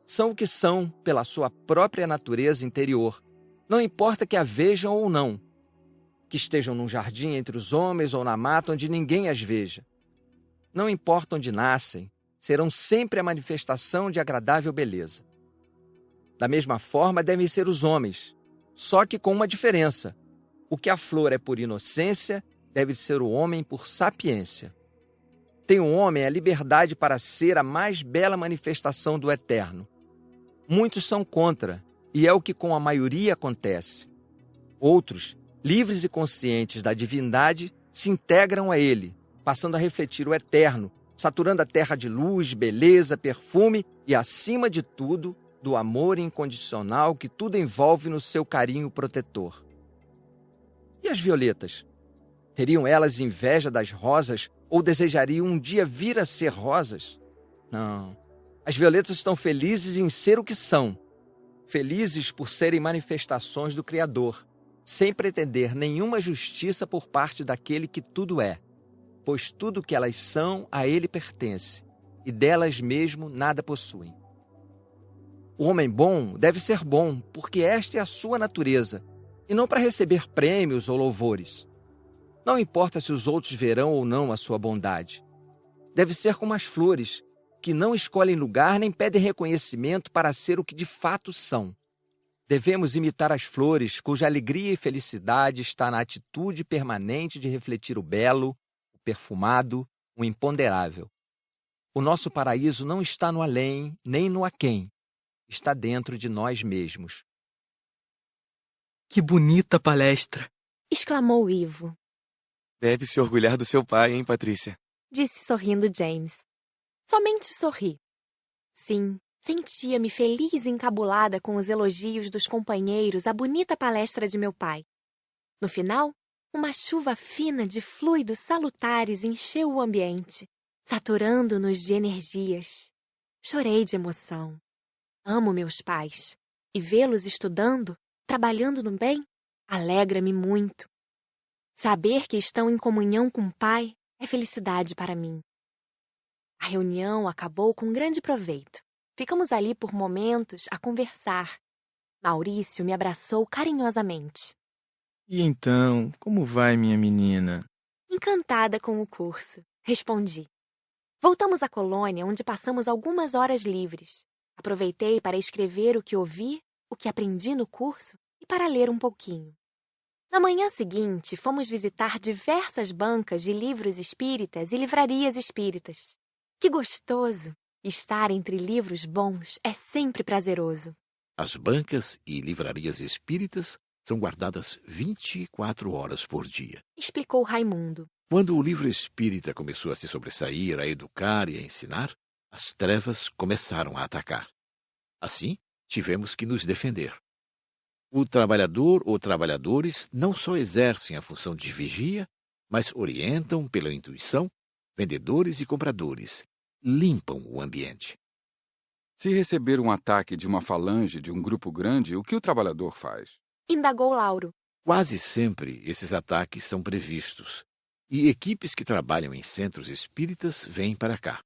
São o que são pela sua própria natureza interior. Não importa que a vejam ou não, que estejam num jardim entre os homens ou na mata onde ninguém as veja. Não importa onde nascem, serão sempre a manifestação de agradável beleza. Da mesma forma devem ser os homens, só que com uma diferença. O que a flor é por inocência, deve ser o homem por sapiência. Tem o homem a liberdade para ser a mais bela manifestação do eterno. Muitos são contra, e é o que com a maioria acontece. Outros, livres e conscientes da divindade, se integram a ele, passando a refletir o eterno, saturando a terra de luz, beleza, perfume e, acima de tudo, do amor incondicional que tudo envolve no seu carinho protetor. E as violetas? Teriam elas inveja das rosas ou desejariam um dia vir a ser rosas? Não. As violetas estão felizes em ser o que são. Felizes por serem manifestações do Criador, sem pretender nenhuma justiça por parte daquele que tudo é, pois tudo que elas são a ele pertence, e delas mesmo nada possuem. O homem bom deve ser bom, porque esta é a sua natureza, e não para receber prêmios ou louvores. Não importa se os outros verão ou não a sua bondade. Deve ser como as flores, que não escolhem lugar nem pedem reconhecimento para ser o que de fato são. Devemos imitar as flores, cuja alegria e felicidade está na atitude permanente de refletir o belo, o perfumado, o imponderável. O nosso paraíso não está no além, nem no aquém. Está dentro de nós mesmos. Que bonita palestra! Exclamou Ivo. Deve se orgulhar do seu pai, hein, Patrícia? Disse sorrindo James. Somente sorri. Sim, sentia-me feliz e encabulada com os elogios dos companheiros à bonita palestra de meu pai. No final, uma chuva fina de fluidos salutares encheu o ambiente, saturando-nos de energias. Chorei de emoção. Amo meus pais, e vê-los estudando, trabalhando no bem, alegra-me muito. Saber que estão em comunhão com o Pai é felicidade para mim. A reunião acabou com grande proveito. Ficamos ali por momentos a conversar. Maurício me abraçou carinhosamente. E então, como vai, minha menina? Encantada com o curso, respondi. Voltamos à colônia, onde passamos algumas horas livres. Aproveitei para escrever o que ouvi, o que aprendi no curso e para ler um pouquinho. Na manhã seguinte, fomos visitar diversas bancas de livros espíritas e livrarias espíritas. Que gostoso! Estar entre livros bons é sempre prazeroso. As bancas e livrarias espíritas são guardadas 24 horas por dia, explicou Raimundo. Quando o livro espírita começou a se sobressair, a educar e a ensinar, as trevas começaram a atacar. Assim, tivemos que nos defender. O trabalhador ou trabalhadores não só exercem a função de vigia, mas orientam pela intuição vendedores e compradores, limpam o ambiente. Se receber um ataque de uma falange de um grupo grande, o que o trabalhador faz? Indagou Lauro. Quase sempre esses ataques são previstos, e equipes que trabalham em centros espíritas vêm para cá.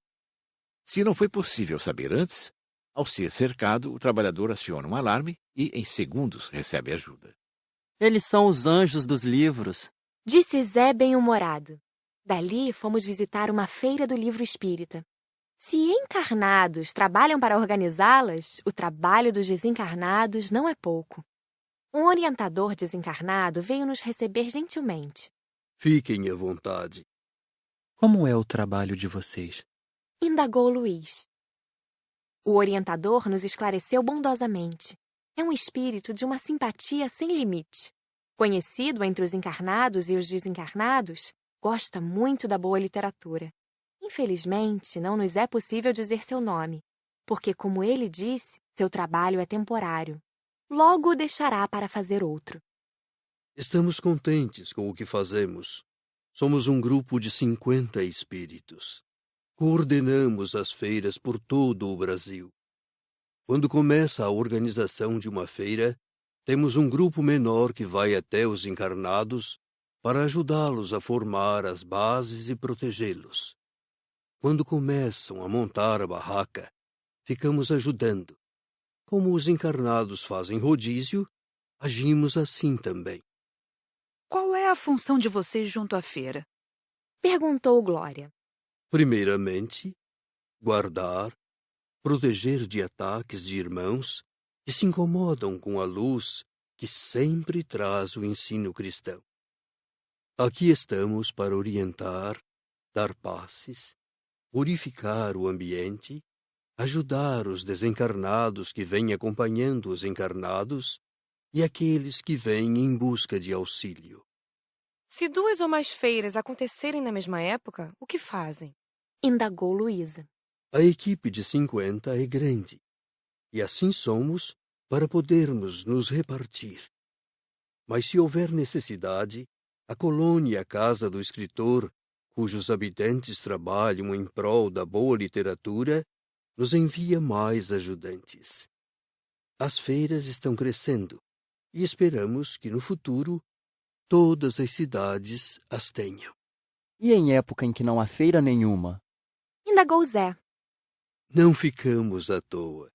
Se não foi possível saber antes, ao ser cercado, o trabalhador aciona um alarme e, em segundos, recebe ajuda. Eles são os anjos dos livros, disse Zé bem-humorado. Dali, fomos visitar uma feira do livro espírita. Se encarnados trabalham para organizá-las, o trabalho dos desencarnados não é pouco. Um orientador desencarnado veio nos receber gentilmente. Fiquem à vontade. Como é o trabalho de vocês? Indagou Luiz. O orientador nos esclareceu bondosamente. É um espírito de uma simpatia sem limite. Conhecido entre os encarnados e os desencarnados, gosta muito da boa literatura. Infelizmente, não nos é possível dizer seu nome, porque, como ele disse, seu trabalho é temporário. Logo o deixará para fazer outro. Estamos contentes com o que fazemos. Somos um grupo de 50 espíritos. Coordenamos as feiras por todo o Brasil. Quando começa a organização de uma feira, temos um grupo menor que vai até os encarnados para ajudá-los a formar as bases e protegê-los. Quando começam a montar a barraca, ficamos ajudando. Como os encarnados fazem rodízio, agimos assim também. Qual é a função de vocês junto à feira? Perguntou Glória. Primeiramente, guardar, proteger de ataques de irmãos que se incomodam com a luz que sempre traz o ensino cristão. Aqui estamos para orientar, dar passes, purificar o ambiente, ajudar os desencarnados que vêm acompanhando os encarnados e aqueles que vêm em busca de auxílio. Se 2 ou mais feiras acontecerem na mesma época, o que fazem? Indagou Luísa. A equipe de 50 é grande, e assim somos para podermos nos repartir. Mas se houver necessidade, a colônia e a casa do escritor, cujos habitantes trabalham em prol da boa literatura, nos envia mais ajudantes. As feiras estão crescendo e esperamos que no futuro todas as cidades as tenham. E em época em que não há feira nenhuma? Indagou Zé. Não ficamos à toa.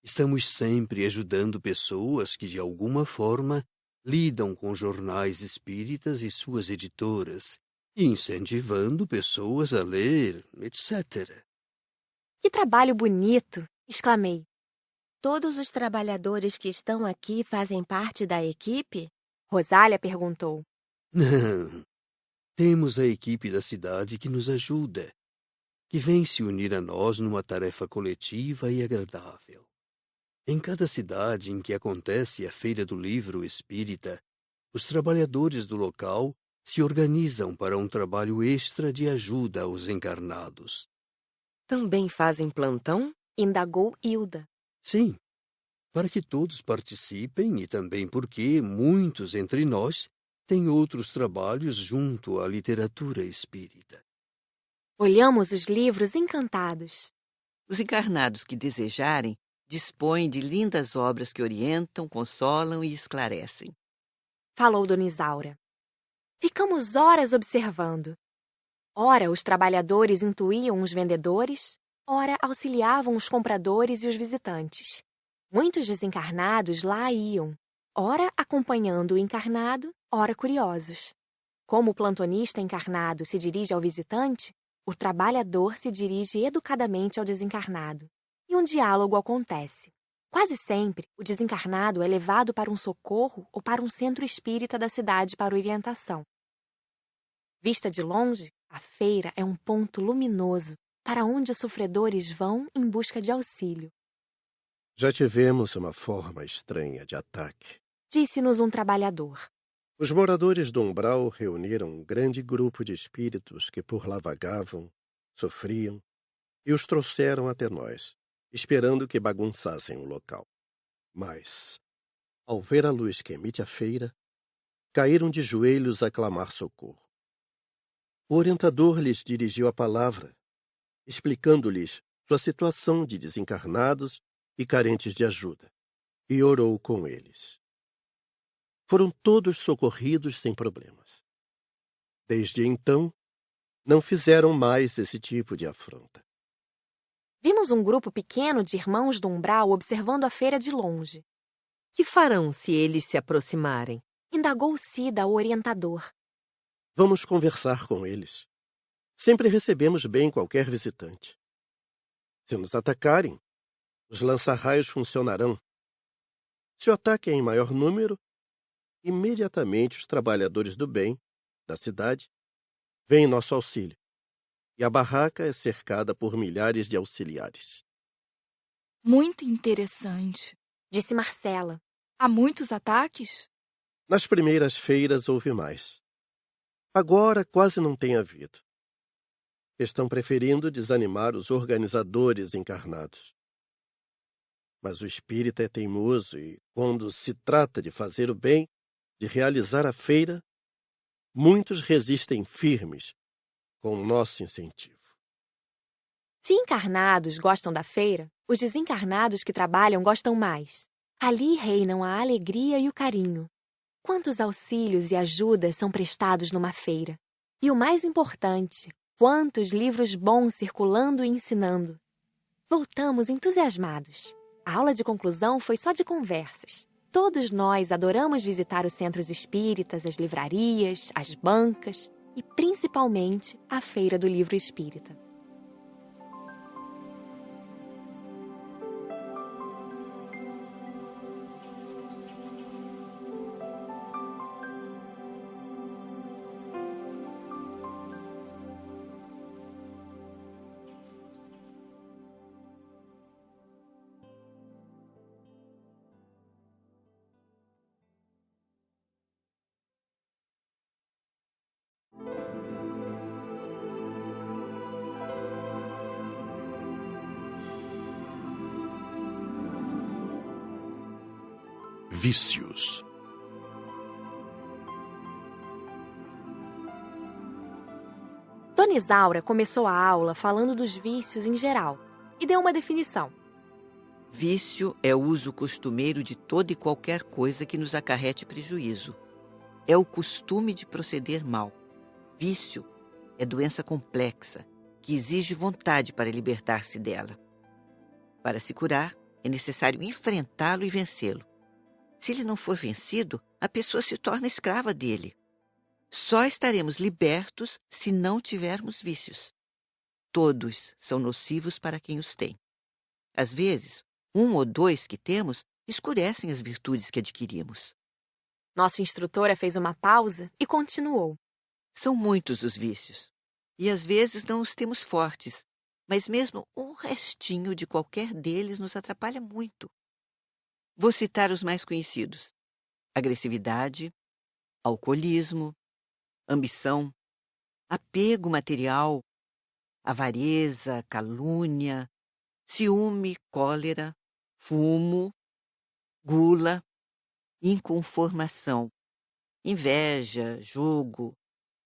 Estamos sempre ajudando pessoas que, de alguma forma, lidam com jornais espíritas e suas editoras, e incentivando pessoas a ler, etc. Que trabalho bonito! Exclamei. Todos os trabalhadores que estão aqui fazem parte da equipe? Rosália perguntou. Não. Temos a equipe da cidade que nos ajuda, que vem se unir a nós numa tarefa coletiva e agradável. Em cada cidade em que acontece a Feira do Livro Espírita, os trabalhadores do local se organizam para um trabalho extra de ajuda aos encarnados. Também fazem plantão? Indagou Hilda. Sim, para que todos participem e também porque muitos entre nós têm outros trabalhos junto à literatura espírita. Olhamos os livros encantados. Os encarnados que desejarem dispõem de lindas obras que orientam, consolam e esclarecem. Falou Dona Isaura. Ficamos horas observando. Ora, os trabalhadores intuíam os vendedores, ora, auxiliavam os compradores e os visitantes. Muitos desencarnados lá iam, ora acompanhando o encarnado, ora curiosos. Como o plantonista encarnado se dirige ao visitante, o trabalhador se dirige educadamente ao desencarnado. E um diálogo acontece. Quase sempre, o desencarnado é levado para um socorro ou para um centro espírita da cidade para orientação. Vista de longe, a feira é um ponto luminoso para onde os sofredores vão em busca de auxílio. Já tivemos uma forma estranha de ataque, disse-nos um trabalhador. Os moradores do umbral reuniram um grande grupo de espíritos que por lá vagavam, sofriam, e os trouxeram até nós, esperando que bagunçassem o local. Mas, ao ver a luz que emite a feira, caíram de joelhos a clamar socorro. O orientador lhes dirigiu a palavra, explicando-lhes sua situação de desencarnados e carentes de ajuda, e orou com eles. Foram todos socorridos sem problemas. Desde então, não fizeram mais esse tipo de afronta. Vimos um grupo pequeno de irmãos do umbral observando a feira de longe. Que farão se eles se aproximarem? Indagou Cida, o orientador. Vamos conversar com eles. Sempre recebemos bem qualquer visitante. Se nos atacarem, os lança-raios funcionarão. Se o ataque é em maior número, imediatamente os trabalhadores do bem, da cidade, vêm em nosso auxílio, e a barraca é cercada por milhares de auxiliares. Muito interessante, disse Marcela. Há muitos ataques? Nas primeiras feiras houve mais. Agora quase não tem havido. Estão preferindo desanimar os organizadores encarnados. Mas o espírita é teimoso e, quando se trata de fazer o bem, de realizar a feira, muitos resistem firmes com o nosso incentivo. Se encarnados gostam da feira, os desencarnados que trabalham gostam mais. Ali reinam a alegria e o carinho. Quantos auxílios e ajudas são prestados numa feira? E o mais importante, quantos livros bons circulando e ensinando. Voltamos entusiasmados. A aula de conclusão foi só de conversas. Todos nós adoramos visitar os centros espíritas, as livrarias, as bancas e, principalmente, a Feira do Livro Espírita. Vícios. Dona Isaura começou a aula falando dos vícios em geral. e deu uma definição. Vício é o uso costumeiro de toda e qualquer coisa que nos acarrete prejuízo. É o costume de proceder mal. Vício é doença complexa, que exige vontade para libertar-se dela. Para se curar, é necessário enfrentá-lo e vencê-lo. Se ele não for vencido, a pessoa se torna escrava dele. Só estaremos libertos se não tivermos vícios. Todos são nocivos para quem os tem. Às vezes, um ou dois que temos escurecem as virtudes que adquirimos. Nossa instrutora fez uma pausa e continuou. São muitos os vícios, e às vezes não os temos fortes, mas mesmo um restinho de qualquer deles nos atrapalha muito. Vou citar os mais conhecidos: agressividade, alcoolismo, ambição, apego material, avareza, calúnia, ciúme, cólera, fumo, gula, inconformação, inveja, julgo,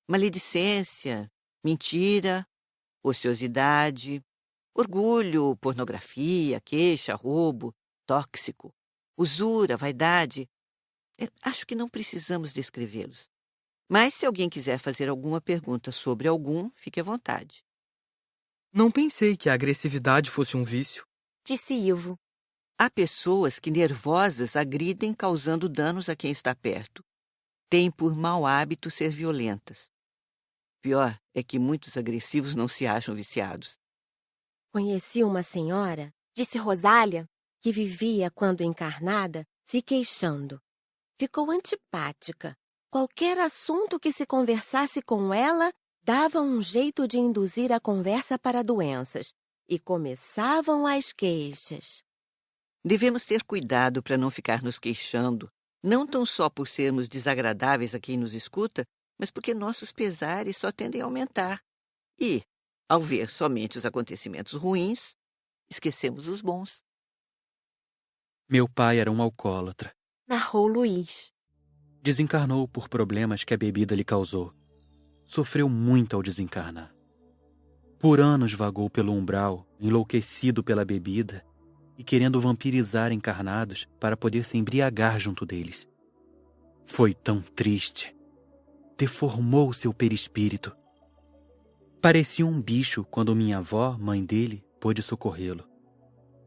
maledicência, mentira, ociosidade, orgulho, pornografia, queixa, roubo, tóxico, usura, vaidade. Acho que não precisamos descrevê-los. Mas se alguém quiser fazer alguma pergunta sobre algum, fique à vontade. Não pensei que a agressividade fosse um vício, disse Ivo. Há pessoas que, nervosas, agridem causando danos a quem está perto. Têm por mau hábito ser violentas. Pior é que muitos agressivos não se acham viciados. Conheci uma senhora, disse Rosália, que vivia, quando encarnada, se queixando. Ficou antipática. Qualquer assunto que se conversasse com ela dava um jeito de induzir a conversa para doenças. E começavam as queixas. Devemos ter cuidado para não ficar nos queixando, não tão só por sermos desagradáveis a quem nos escuta, mas porque nossos pesares só tendem a aumentar. E, ao ver somente os acontecimentos ruins, esquecemos os bons. Meu pai era um alcoólatra. Narrou Luiz. Desencarnou por problemas que a bebida lhe causou. Sofreu muito ao desencarnar. Por anos vagou pelo umbral, enlouquecido pela bebida e querendo vampirizar encarnados para poder se embriagar junto deles. Foi tão triste. Deformou seu perispírito. Parecia um bicho quando minha avó, mãe dele, pôde socorrê-lo.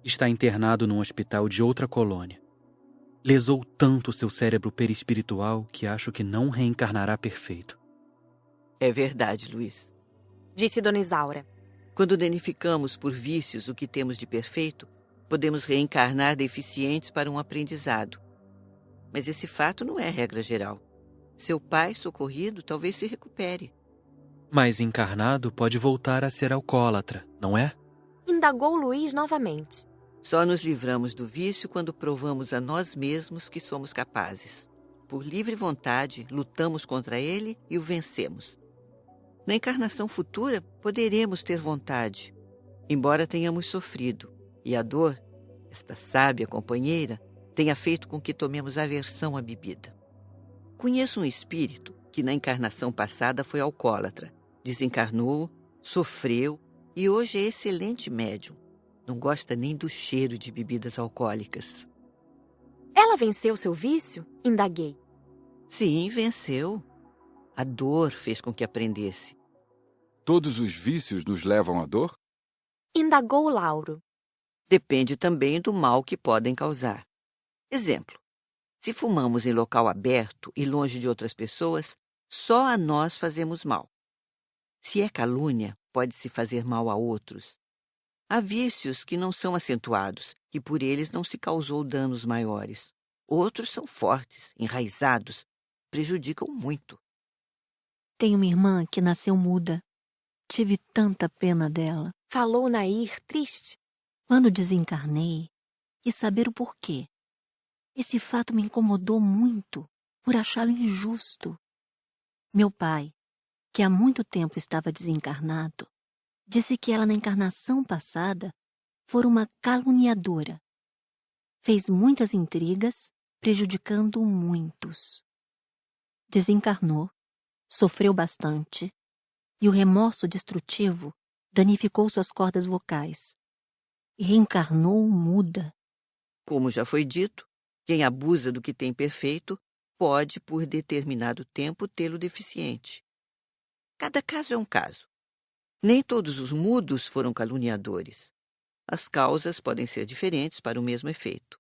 Está internado num hospital de outra colônia. Lesou tanto seu cérebro perispiritual que acho que não reencarnará perfeito. É verdade, Luiz, disse Dona Isaura. Quando danificamos por vícios o que temos de perfeito, podemos reencarnar deficientes para um aprendizado. Mas esse fato não é regra geral. Seu pai, socorrido, talvez se recupere. Mas encarnado pode voltar a ser alcoólatra, não é? Indagou Luiz novamente. Só nos livramos do vício quando provamos a nós mesmos que somos capazes. Por livre vontade, lutamos contra ele e o vencemos. Na encarnação futura, poderemos ter vontade, embora tenhamos sofrido. E a dor, esta sábia companheira, tenha feito com que tomemos aversão à bebida. Conheço um espírito que na encarnação passada foi alcoólatra, desencarnou, sofreu e hoje é excelente médium. Não gosta nem do cheiro de bebidas alcoólicas. Ela venceu seu vício? Indaguei. Sim, venceu. A dor fez com que aprendesse. Todos os vícios nos levam à dor? Indagou Lauro. Depende também do mal que podem causar. Exemplo: se fumamos em local aberto e longe de outras pessoas, só a nós fazemos mal. Se é calúnia, pode-se fazer mal a outros. Há vícios que não são acentuados e por eles não se causou danos maiores. Outros são fortes, enraizados, prejudicam muito. Tenho uma irmã que nasceu muda. Tive tanta pena dela. Falou Nair, triste. Quando desencarnei, quis saber o porquê. Esse fato me incomodou muito, por achá-lo injusto. Meu pai, que há muito tempo estava desencarnado, disse que ela na encarnação passada fora uma caluniadora. Fez muitas intrigas, prejudicando muitos. Desencarnou, sofreu bastante, e o remorso destrutivo danificou suas cordas vocais. e reencarnou muda. Como já foi dito, quem abusa do que tem perfeito pode, por determinado tempo, tê-lo deficiente. Cada caso é um caso. Nem todos os mudos foram caluniadores. As causas podem ser diferentes para o mesmo efeito.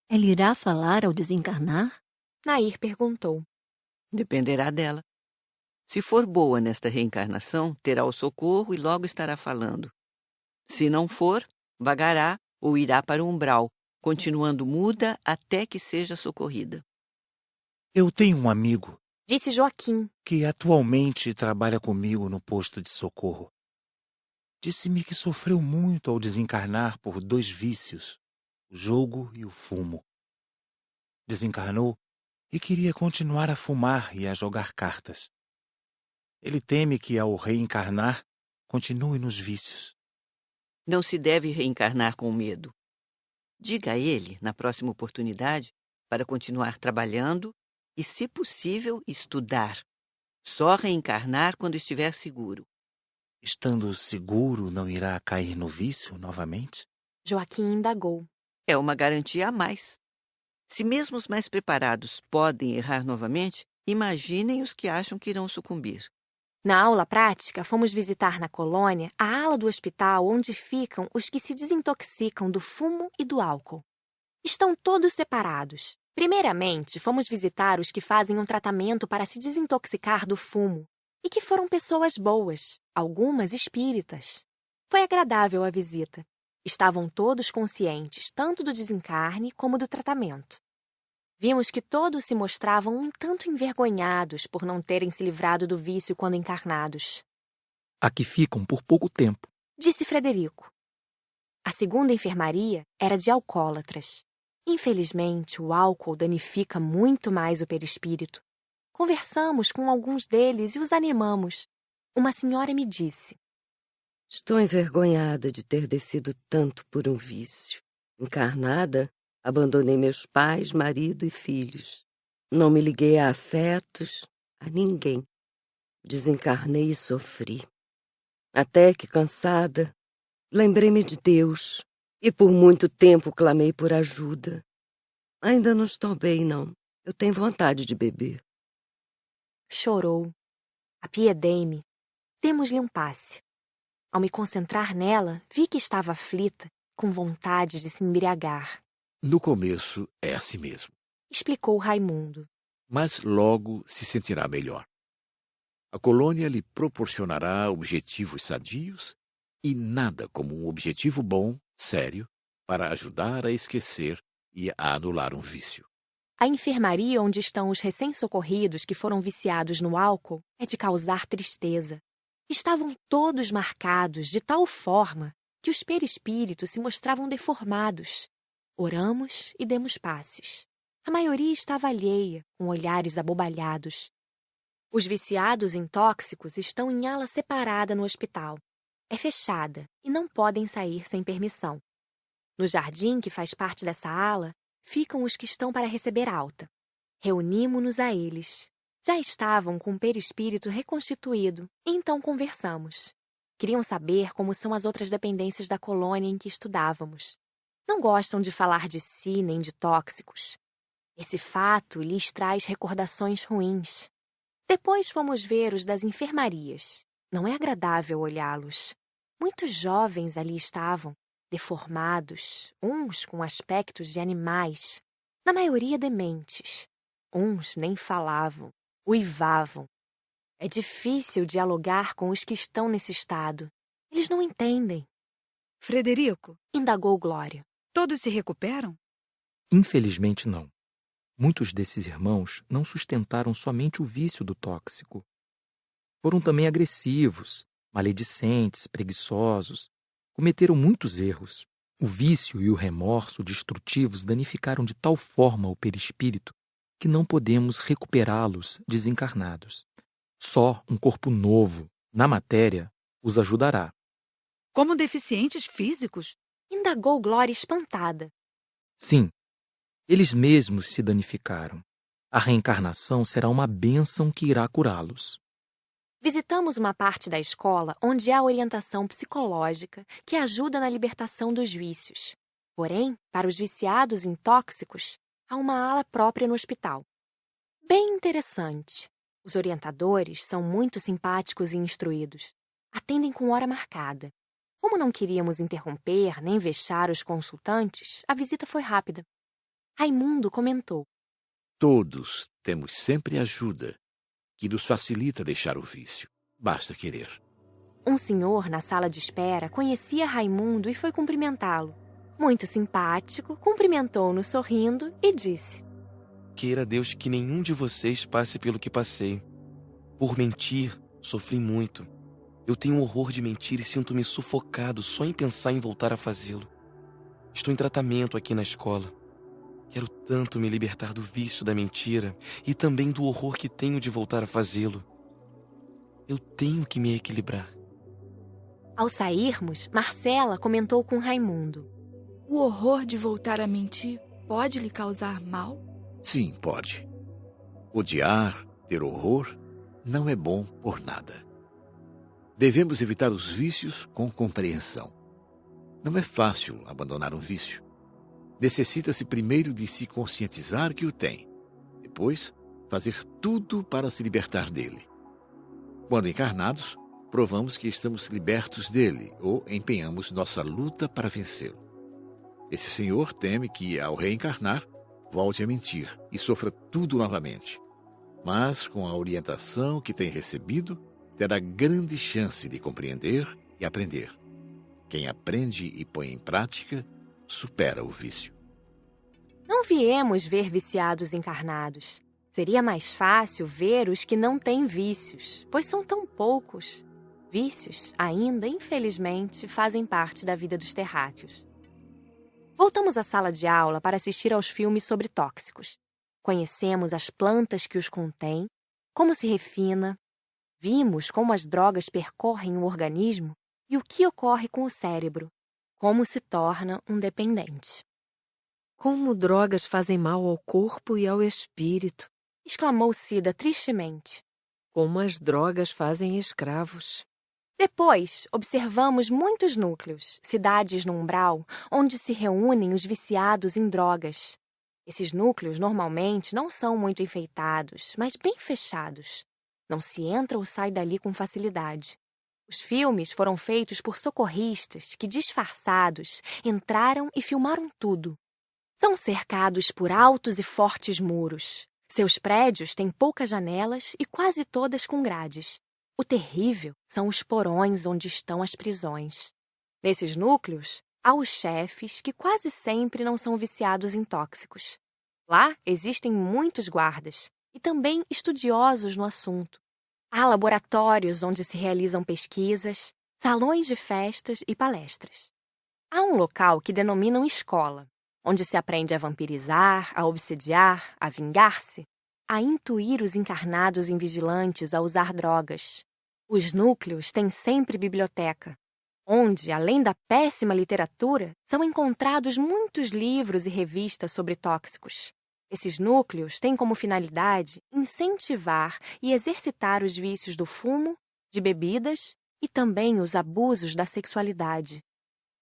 Ela irá falar ao desencarnar? Nair perguntou. Dependerá dela. Se for boa nesta reencarnação, terá o socorro e logo estará falando. Se não for, vagará ou irá para o umbral, continuando muda até que seja socorrida. Eu tenho um amigo, disse Joaquim, que atualmente trabalha comigo no posto de socorro. Disse-me que sofreu muito ao desencarnar por 2 vícios, o jogo e o fumo. Desencarnou e queria continuar a fumar e a jogar cartas. Ele teme que, ao reencarnar, continue nos vícios. Não se deve reencarnar com medo. Diga a ele, na próxima oportunidade, para continuar trabalhando e, se possível, estudar. Só reencarnar quando estiver seguro. Estando seguro, não irá cair no vício novamente? Joaquim indagou. É uma garantia a mais. Se mesmo os mais preparados podem errar novamente, imaginem os que acham que irão sucumbir. Na aula prática, fomos visitar na colônia a ala do hospital onde ficam os que se desintoxicam do fumo e do álcool. Estão todos separados. Primeiramente, fomos visitar os que fazem um tratamento para se desintoxicar do fumo e que foram pessoas boas, algumas espíritas. Foi agradável a visita. Estavam todos conscientes tanto do desencarne como do tratamento. Vimos que todos se mostravam um tanto envergonhados por não terem se livrado do vício quando encarnados. Aqui ficam por pouco tempo, disse Frederico. A segunda enfermaria era de alcoólatras. Infelizmente, o álcool danifica muito mais o perispírito. Conversamos com alguns deles e os animamos. Uma senhora me disse: Estou envergonhada de ter descido tanto por um vício. Encarnada, abandonei meus pais, marido e filhos. Não me liguei a afetos, a ninguém. Desencarnei e sofri. Até que, cansada, lembrei-me de Deus e por muito tempo clamei por ajuda. Ainda não estou bem, não. Eu tenho vontade de beber. Chorou. Apiedei-me. Demos-lhe um passe. Ao me concentrar nela, vi que estava aflita, com vontade de se embriagar. No começo é assim mesmo, Explicou Raimundo. mas logo se sentirá melhor. A colônia lhe proporcionará objetivos sadios e nada como um objetivo bom, sério, para ajudar a esquecer e a anular um vício. A enfermaria onde estão os recém-socorridos que foram viciados no álcool é de causar tristeza. Estavam todos marcados de tal forma que os perispíritos se mostravam deformados. Oramos e demos passes. A maioria estava alheia, com olhares abobalhados. Os viciados em tóxicos estão em ala separada no hospital. É fechada e não podem sair sem permissão. No jardim, que faz parte dessa ala, ficam os que estão para receber alta. Reunimo-nos a eles. Já estavam com o perispírito reconstituído, e então conversamos. Queriam saber como são as outras dependências da colônia em que estudávamos. Não gostam de falar de si nem de tóxicos. Esse fato lhes traz recordações ruins. Depois fomos ver os das enfermarias. Não é agradável olhá-los. Muitos jovens ali estavam, deformados, uns com aspectos de animais, na maioria dementes. Uns nem falavam, uivavam. É difícil dialogar com os que estão nesse estado. Eles não entendem. Frederico, Indagou Glória. todos se recuperam? Infelizmente não. Muitos desses irmãos não sustentaram somente o vício do tóxico. Foram também agressivos, maledicentes, preguiçosos. Cometeram muitos erros. O vício e o remorso destrutivos danificaram de tal forma o perispírito que não podemos recuperá-los desencarnados. Só um corpo novo, na matéria, os ajudará. Como deficientes físicos? Indagou Glória espantada. Sim, eles mesmos se danificaram. A reencarnação será uma bênção que irá curá-los. Visitamos uma parte da escola onde há orientação psicológica que ajuda na libertação dos vícios. Porém, para os viciados em tóxicos, há uma ala própria no hospital. Bem interessante. Os orientadores são muito simpáticos e instruídos. Atendem com hora marcada. Como não queríamos interromper nem vexar os consultantes, a visita foi rápida. Raimundo comentou: Todos temos sempre ajuda, que nos facilita deixar o vício. Basta querer. Um senhor na sala de espera conhecia Raimundo e foi cumprimentá-lo. Muito simpático, cumprimentou-nos sorrindo e disse: Queira Deus que nenhum de vocês passe pelo que passei. Por mentir, sofri muito. Eu tenho horror de mentir e sinto-me sufocado só em pensar em voltar a fazê-lo. Estou em tratamento aqui na escola. Quero tanto me libertar do vício da mentira e também do horror que tenho de voltar a fazê-lo. Eu tenho que me equilibrar. Ao sairmos, Marcela comentou com Raimundo: O horror de voltar a mentir pode lhe causar mal? Sim, pode. Odiar, ter horror, não é bom por nada. Devemos evitar os vícios com compreensão. Não é fácil abandonar um vício. Necessita-se primeiro de se conscientizar que o tem. Depois, fazer tudo para se libertar dele. Quando encarnados, provamos que estamos libertos dele ou empenhamos nossa luta para vencê-lo. Esse senhor teme que, ao reencarnar, volte a mentir e sofra tudo novamente. Mas, com a orientação que tem recebido, terá grande chance de compreender e aprender. Quem aprende e põe em prática, supera o vício. Não viemos ver viciados encarnados. Seria mais fácil ver os que não têm vícios, pois são tão poucos. Vícios, ainda, infelizmente, fazem parte da vida dos terráqueos. Voltamos à sala de aula para assistir aos filmes sobre tóxicos. Conhecemos as plantas que os contêm, como se refina. Vimos como as drogas percorrem o organismo e o que ocorre com o cérebro, como se torna um dependente. Como drogas fazem mal ao corpo e ao espírito, exclamou Cida tristemente. Como as drogas fazem escravos. Depois, observamos muitos núcleos, cidades no umbral, onde se reúnem os viciados em drogas. Esses núcleos normalmente não são muito enfeitados, mas bem fechados. Não se entra ou sai dali com facilidade. Os filmes foram feitos por socorristas que, disfarçados, entraram e filmaram tudo. São cercados por altos e fortes muros. Seus prédios têm poucas janelas e quase todas com grades. O terrível são os porões onde estão as prisões. Nesses núcleos, há os chefes que quase sempre não são viciados em tóxicos. Lá existem muitos guardas e também estudiosos no assunto. Há laboratórios onde se realizam pesquisas, salões de festas e palestras. Há um local que denominam escola, onde se aprende a vampirizar, a obsediar, a vingar-se, a intuir os encarnados invigilantes a usar drogas. Os núcleos têm sempre biblioteca, onde, além da péssima literatura, são encontrados muitos livros e revistas sobre tóxicos. Esses núcleos têm como finalidade incentivar e exercitar os vícios do fumo, de bebidas e também os abusos da sexualidade.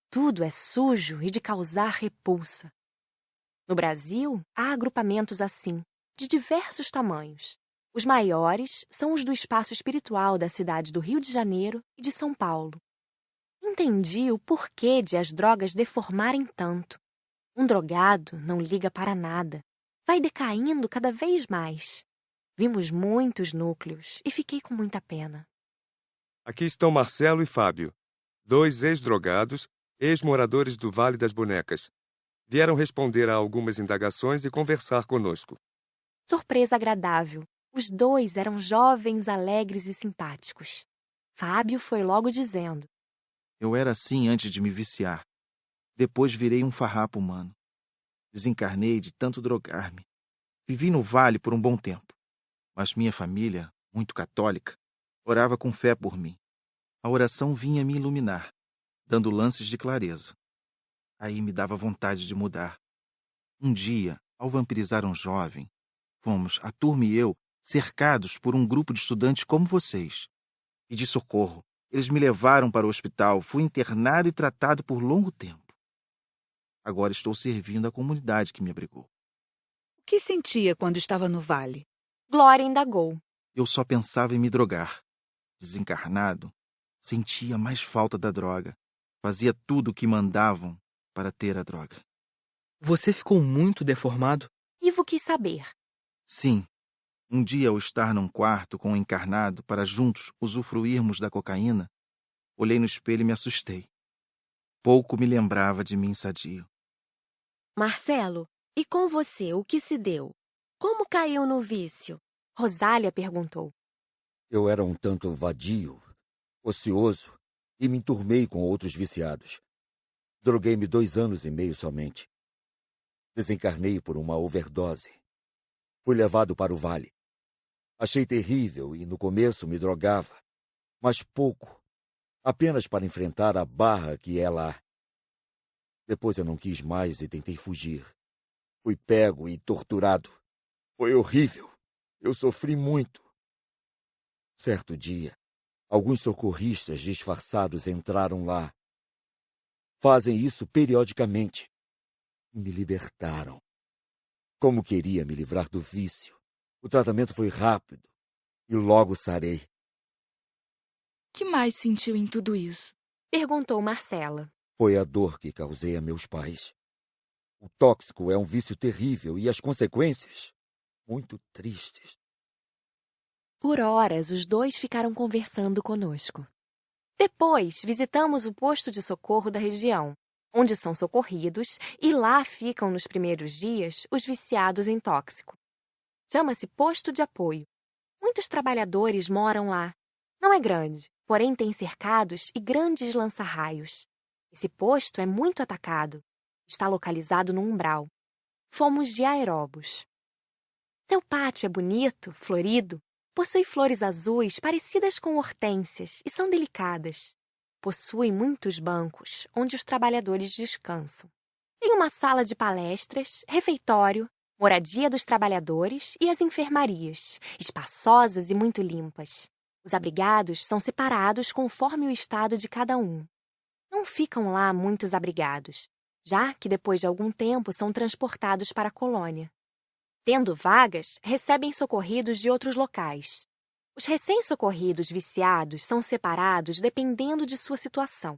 Tudo é sujo e de causar repulsa. No Brasil, há agrupamentos assim, de diversos tamanhos. Os maiores são os do espaço espiritual da cidade do Rio de Janeiro e de São Paulo. Entendi o porquê de as drogas deformarem tanto. Um drogado não liga para nada. Vai decaindo cada vez mais. Vimos muitos núcleos e fiquei com muita pena. Aqui estão Marcelo e Fábio, 2 ex-drogados, ex-moradores do Vale das Bonecas. Vieram responder a algumas indagações e conversar conosco. Surpresa agradável. Os 2 eram jovens, alegres e simpáticos. Fábio foi logo dizendo: Eu era assim antes de me viciar. Depois virei um farrapo humano. Desencarnei de tanto drogar-me. Vivi no vale por um bom tempo. Mas minha família, muito católica, orava com fé por mim. A oração vinha me iluminar, dando lances de clareza. Aí me dava vontade de mudar. Um dia, ao vampirizar um jovem, fomos, a turma e eu, cercados por um grupo de estudantes como vocês. Pedi socorro. Eles me levaram para o hospital. Fui internado e tratado por longo tempo. Agora estou servindo a comunidade que me abrigou. O que sentia quando estava no vale? Glória indagou. Eu só pensava em me drogar. Desencarnado, sentia mais falta da droga. Fazia tudo o que mandavam para ter a droga. Você ficou muito deformado? Ivo quis saber. Sim. Um dia, ao estar num quarto com o encarnado para juntos usufruirmos da cocaína, olhei no espelho e me assustei. Pouco me lembrava de mim sadio. Marcelo, e com você, o que se deu? Como caiu no vício? Rosália perguntou. Eu era um tanto vadio, ocioso, e me enturmei com outros viciados. Droguei-me 2 anos e meio somente. Desencarnei por uma overdose. Fui levado para o vale. Achei terrível e no começo me drogava, mas pouco, apenas para enfrentar a barra que é lá. Depois eu não quis mais e tentei fugir. Fui pego e torturado. Foi horrível. Eu sofri muito. Certo dia, alguns socorristas disfarçados entraram lá. Fazem isso periodicamente. E me libertaram. Como queria me livrar do vício. O tratamento foi rápido e logo sarei. Que mais sentiu em tudo isso? Perguntou Marcela. Foi a dor que causei a meus pais. O tóxico é um vício terrível e as consequências muito tristes. Por horas, os dois ficaram conversando conosco. Depois, visitamos o posto de socorro da região, onde são socorridos, e lá ficam nos primeiros dias os viciados em tóxico. Chama-se Posto de Apoio. Muitos trabalhadores moram lá. Não é grande, porém tem cercados e grandes lança-raios. Esse posto é muito atacado. Está localizado no umbral. Fomos de aeróbus. Seu pátio é bonito, florido. Possui flores azuis parecidas com hortênsias e são delicadas. Possui muitos bancos, onde os trabalhadores descansam. Tem uma sala de palestras, refeitório, moradia dos trabalhadores e as enfermarias, espaçosas e muito limpas. Os abrigados são separados conforme o estado de cada um. Não ficam lá muitos abrigados, já que depois de algum tempo são transportados para a colônia. Tendo vagas, recebem socorridos de outros locais. Os recém-socorridos viciados são separados dependendo de sua situação.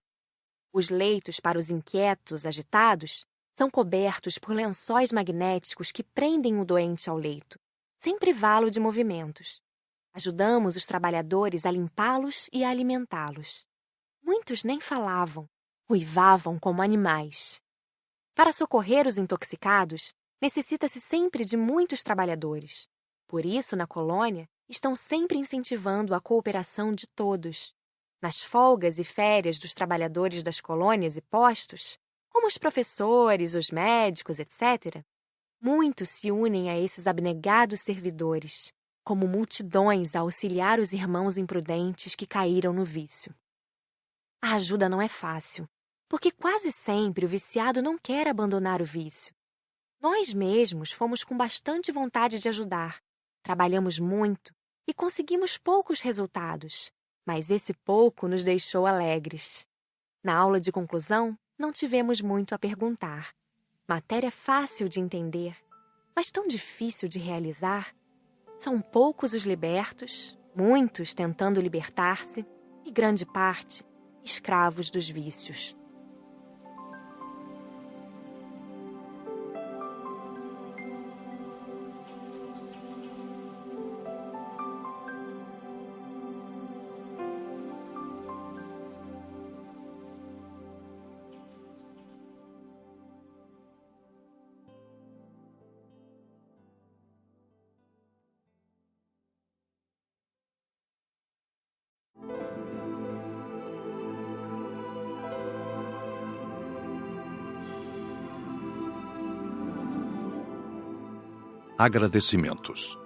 Os leitos para os inquietos, agitados, são cobertos por lençóis magnéticos que prendem o doente ao leito, sem privá-lo de movimentos. Ajudamos os trabalhadores a limpá-los e a alimentá-los. Muitos nem falavam, uivavam como animais. Para socorrer os intoxicados, necessita-se sempre de muitos trabalhadores. Por isso, na colônia, estão sempre incentivando a cooperação de todos. Nas folgas e férias dos trabalhadores das colônias e postos, como os professores, os médicos, etc., muitos se unem a esses abnegados servidores, como multidões a auxiliar os irmãos imprudentes que caíram no vício. A ajuda não é fácil, porque quase sempre o viciado não quer abandonar o vício. Nós mesmos fomos com bastante vontade de ajudar, trabalhamos muito e conseguimos poucos resultados, mas esse pouco nos deixou alegres. Na aula de conclusão, não tivemos muito a perguntar. Matéria fácil de entender, mas tão difícil de realizar. São poucos os libertos, muitos tentando libertar-se e grande parte escravos dos vícios. Agradecimentos.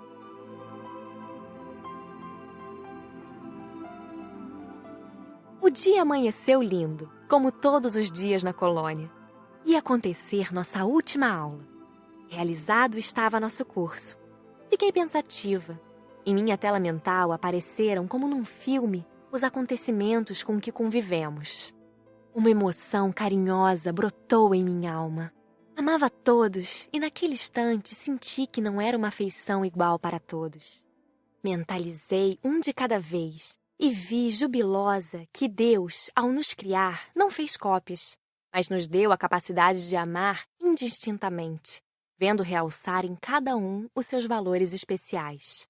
O dia amanheceu lindo, como todos os dias na colônia. Ia acontecer nossa última aula. Realizado estava nosso curso. Fiquei pensativa. Em minha tela mental apareceram, como num filme, os acontecimentos com que convivemos. Uma emoção carinhosa brotou em minha alma. Amava todos e naquele instante senti que não era uma afeição igual para todos. Mentalizei um de cada vez e vi jubilosa que Deus, ao nos criar, não fez cópias, mas nos deu a capacidade de amar indistintamente, vendo realçar em cada um os seus valores especiais.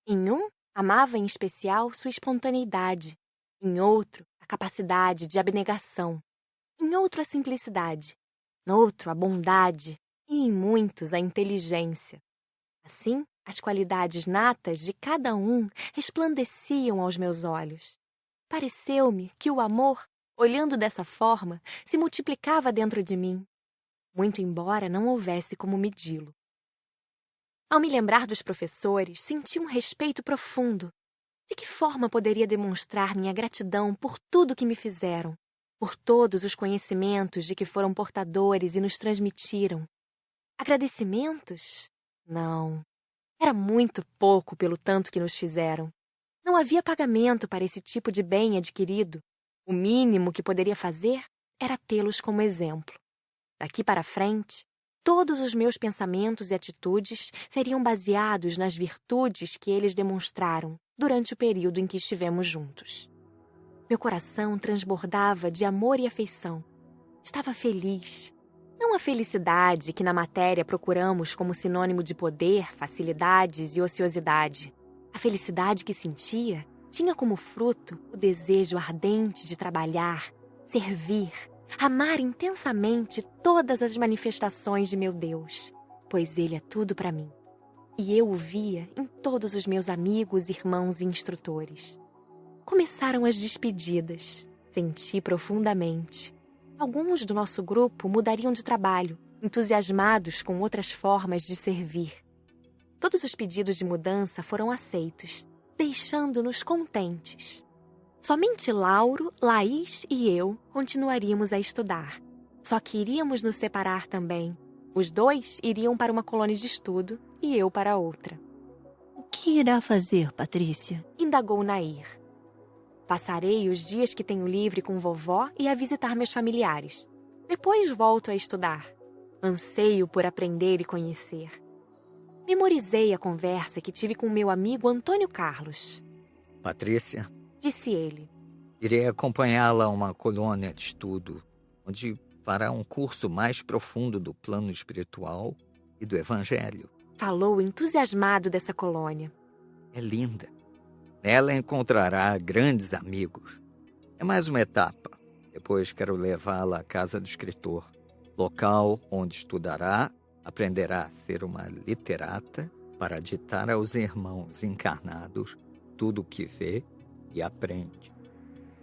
Em um, amava em especial sua espontaneidade, em outro, a capacidade de abnegação, em outro, a simplicidade, noutro, a bondade e em muitos, a inteligência. Assim, as qualidades natas de cada um resplandeciam aos meus olhos. Pareceu-me que o amor, olhando dessa forma, se multiplicava dentro de mim, muito embora não houvesse como medi-lo. Ao me lembrar dos professores, senti um respeito profundo. De que forma poderia demonstrar minha gratidão por tudo que me fizeram, por todos os conhecimentos de que foram portadores e nos transmitiram? Agradecimentos? Não. Era muito pouco pelo tanto que nos fizeram. Não havia pagamento para esse tipo de bem adquirido. O mínimo que poderia fazer era tê-los como exemplo. Daqui para frente, todos os meus pensamentos e atitudes seriam baseados nas virtudes que eles demonstraram durante o período em que estivemos juntos. Meu coração transbordava de amor e afeição. Estava feliz. Não a felicidade que na matéria procuramos como sinônimo de poder, facilidades e ociosidade. A felicidade que sentia tinha como fruto o desejo ardente de trabalhar, servir, amar intensamente todas as manifestações de meu Deus, pois Ele é tudo para mim. E eu o via em todos os meus amigos, irmãos e instrutores. Começaram as despedidas. Senti profundamente. Alguns do nosso grupo mudariam de trabalho, entusiasmados com outras formas de servir. Todos os pedidos de mudança foram aceitos, deixando-nos contentes. Somente Lauro, Laís e eu continuaríamos a estudar. Só que iríamos nos separar também. Os dois iriam para uma colônia de estudo e eu para outra. O que irá fazer, Patrícia? Indagou Nair. Passarei os dias que tenho livre com vovó e a visitar meus familiares. Depois volto a estudar. Anseio por aprender e conhecer. Memorizei a conversa que tive com meu amigo Antônio Carlos. Patrícia, disse ele, irei acompanhá-la a uma colônia de estudo, onde fará um curso mais profundo do plano espiritual e do Evangelho. Falou entusiasmado dessa colônia. É linda. Nela encontrará grandes amigos. É mais uma etapa. Depois quero levá-la à casa do escritor, local onde estudará, aprenderá a ser uma literata para ditar aos irmãos encarnados tudo o que vê e aprende.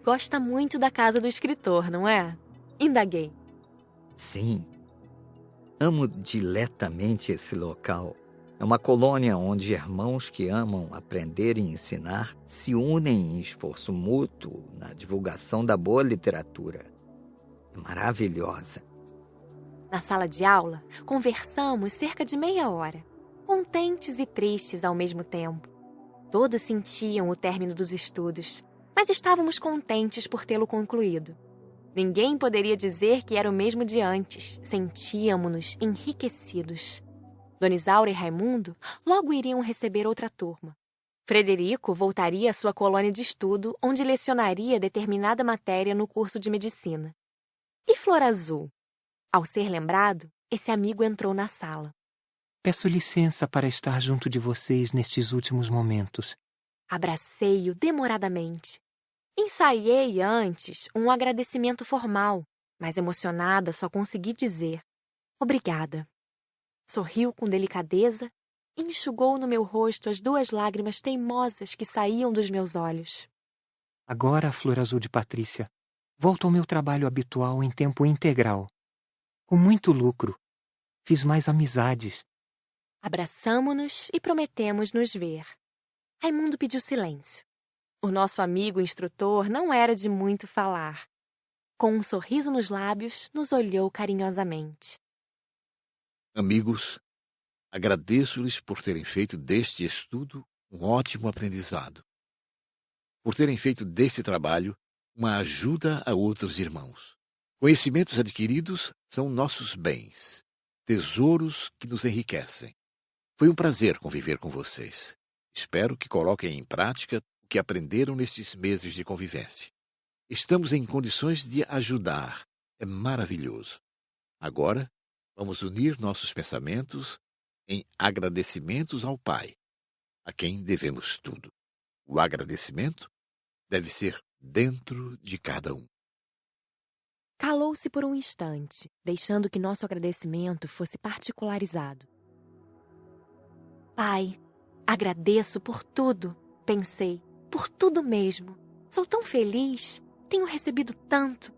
Gosta muito da casa do escritor, não é? Indaguei. Sim. Amo diletamente esse local. É uma colônia onde irmãos que amam aprender e ensinar se unem em esforço mútuo na divulgação da boa literatura. É maravilhosa. Na sala de aula, conversamos cerca de meia hora, contentes e tristes ao mesmo tempo. Todos sentiam o término dos estudos, mas estávamos contentes por tê-lo concluído. Ninguém poderia dizer que era o mesmo de antes. Sentíamos-nos enriquecidos. Dona Isaura e Raimundo logo iriam receber outra turma. Frederico voltaria à sua colônia de estudo, onde lecionaria determinada matéria no curso de medicina. E Flor Azul? Ao ser lembrado, esse amigo entrou na sala. Peço licença para estar junto de vocês nestes últimos momentos. Abracei-o demoradamente. Ensaiei antes um agradecimento formal, mas emocionada só consegui dizer obrigada. Sorriu com delicadeza e enxugou no meu rosto as 2 lágrimas teimosas que saíam dos meus olhos. Agora, Flor Azul de Patrícia, volto ao meu trabalho habitual em tempo integral. Com muito lucro. Fiz mais amizades. Abraçamo-nos e prometemos nos ver. Raimundo pediu silêncio. O nosso amigo instrutor não era de muito falar. Com um sorriso nos lábios, nos olhou carinhosamente. Amigos, agradeço-lhes por terem feito deste estudo um ótimo aprendizado. por terem feito deste trabalho uma ajuda a outros irmãos. Conhecimentos adquiridos são nossos bens, tesouros que nos enriquecem. Foi um prazer conviver com vocês. Espero que coloquem em prática o que aprenderam nestes meses de convivência. Estamos em condições de ajudar. É maravilhoso. Agora, vamos unir nossos pensamentos em agradecimentos ao Pai, a quem devemos tudo. O agradecimento deve ser dentro de cada um. Calou-se por um instante, deixando que nosso agradecimento fosse particularizado. Pai, agradeço por tudo, pensei, por tudo mesmo. Sou tão feliz, tenho recebido tanto.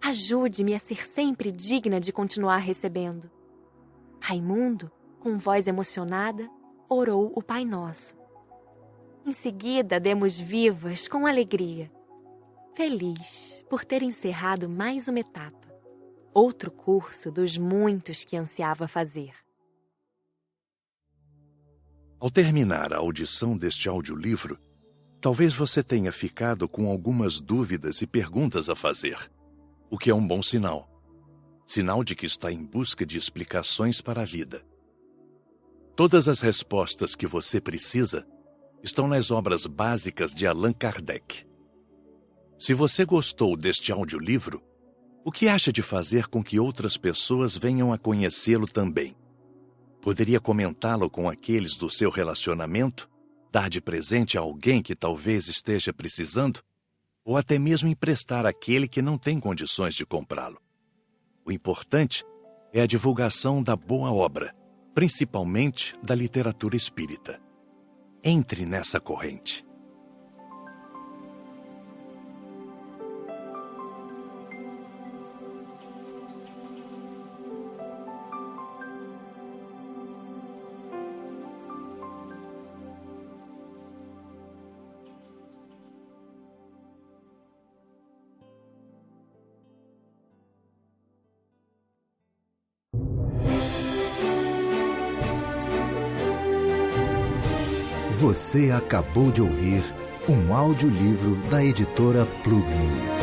Ajude-me a ser sempre digna de continuar recebendo. Raimundo, com voz emocionada, orou o Pai Nosso. Em seguida, demos vivas com alegria. Feliz por ter encerrado mais uma etapa, outro curso dos muitos que ansiava fazer. Ao terminar a audição deste audiolivro, talvez você tenha ficado com algumas dúvidas e perguntas a fazer, o que é um bom sinal. Sinal de que está em busca de explicações para a vida. Todas as respostas que você precisa estão nas obras básicas de Allan Kardec. Se você gostou deste audiolivro, o que acha de fazer com que outras pessoas venham a conhecê-lo também? Poderia comentá-lo com aqueles do seu relacionamento, dar de presente a alguém que talvez esteja precisando, ou até mesmo emprestar àquele que não tem condições de comprá-lo. O importante é a divulgação da boa obra, principalmente da literatura espírita. Entre nessa corrente. Você acabou de ouvir um audiolivro da editora Plugme.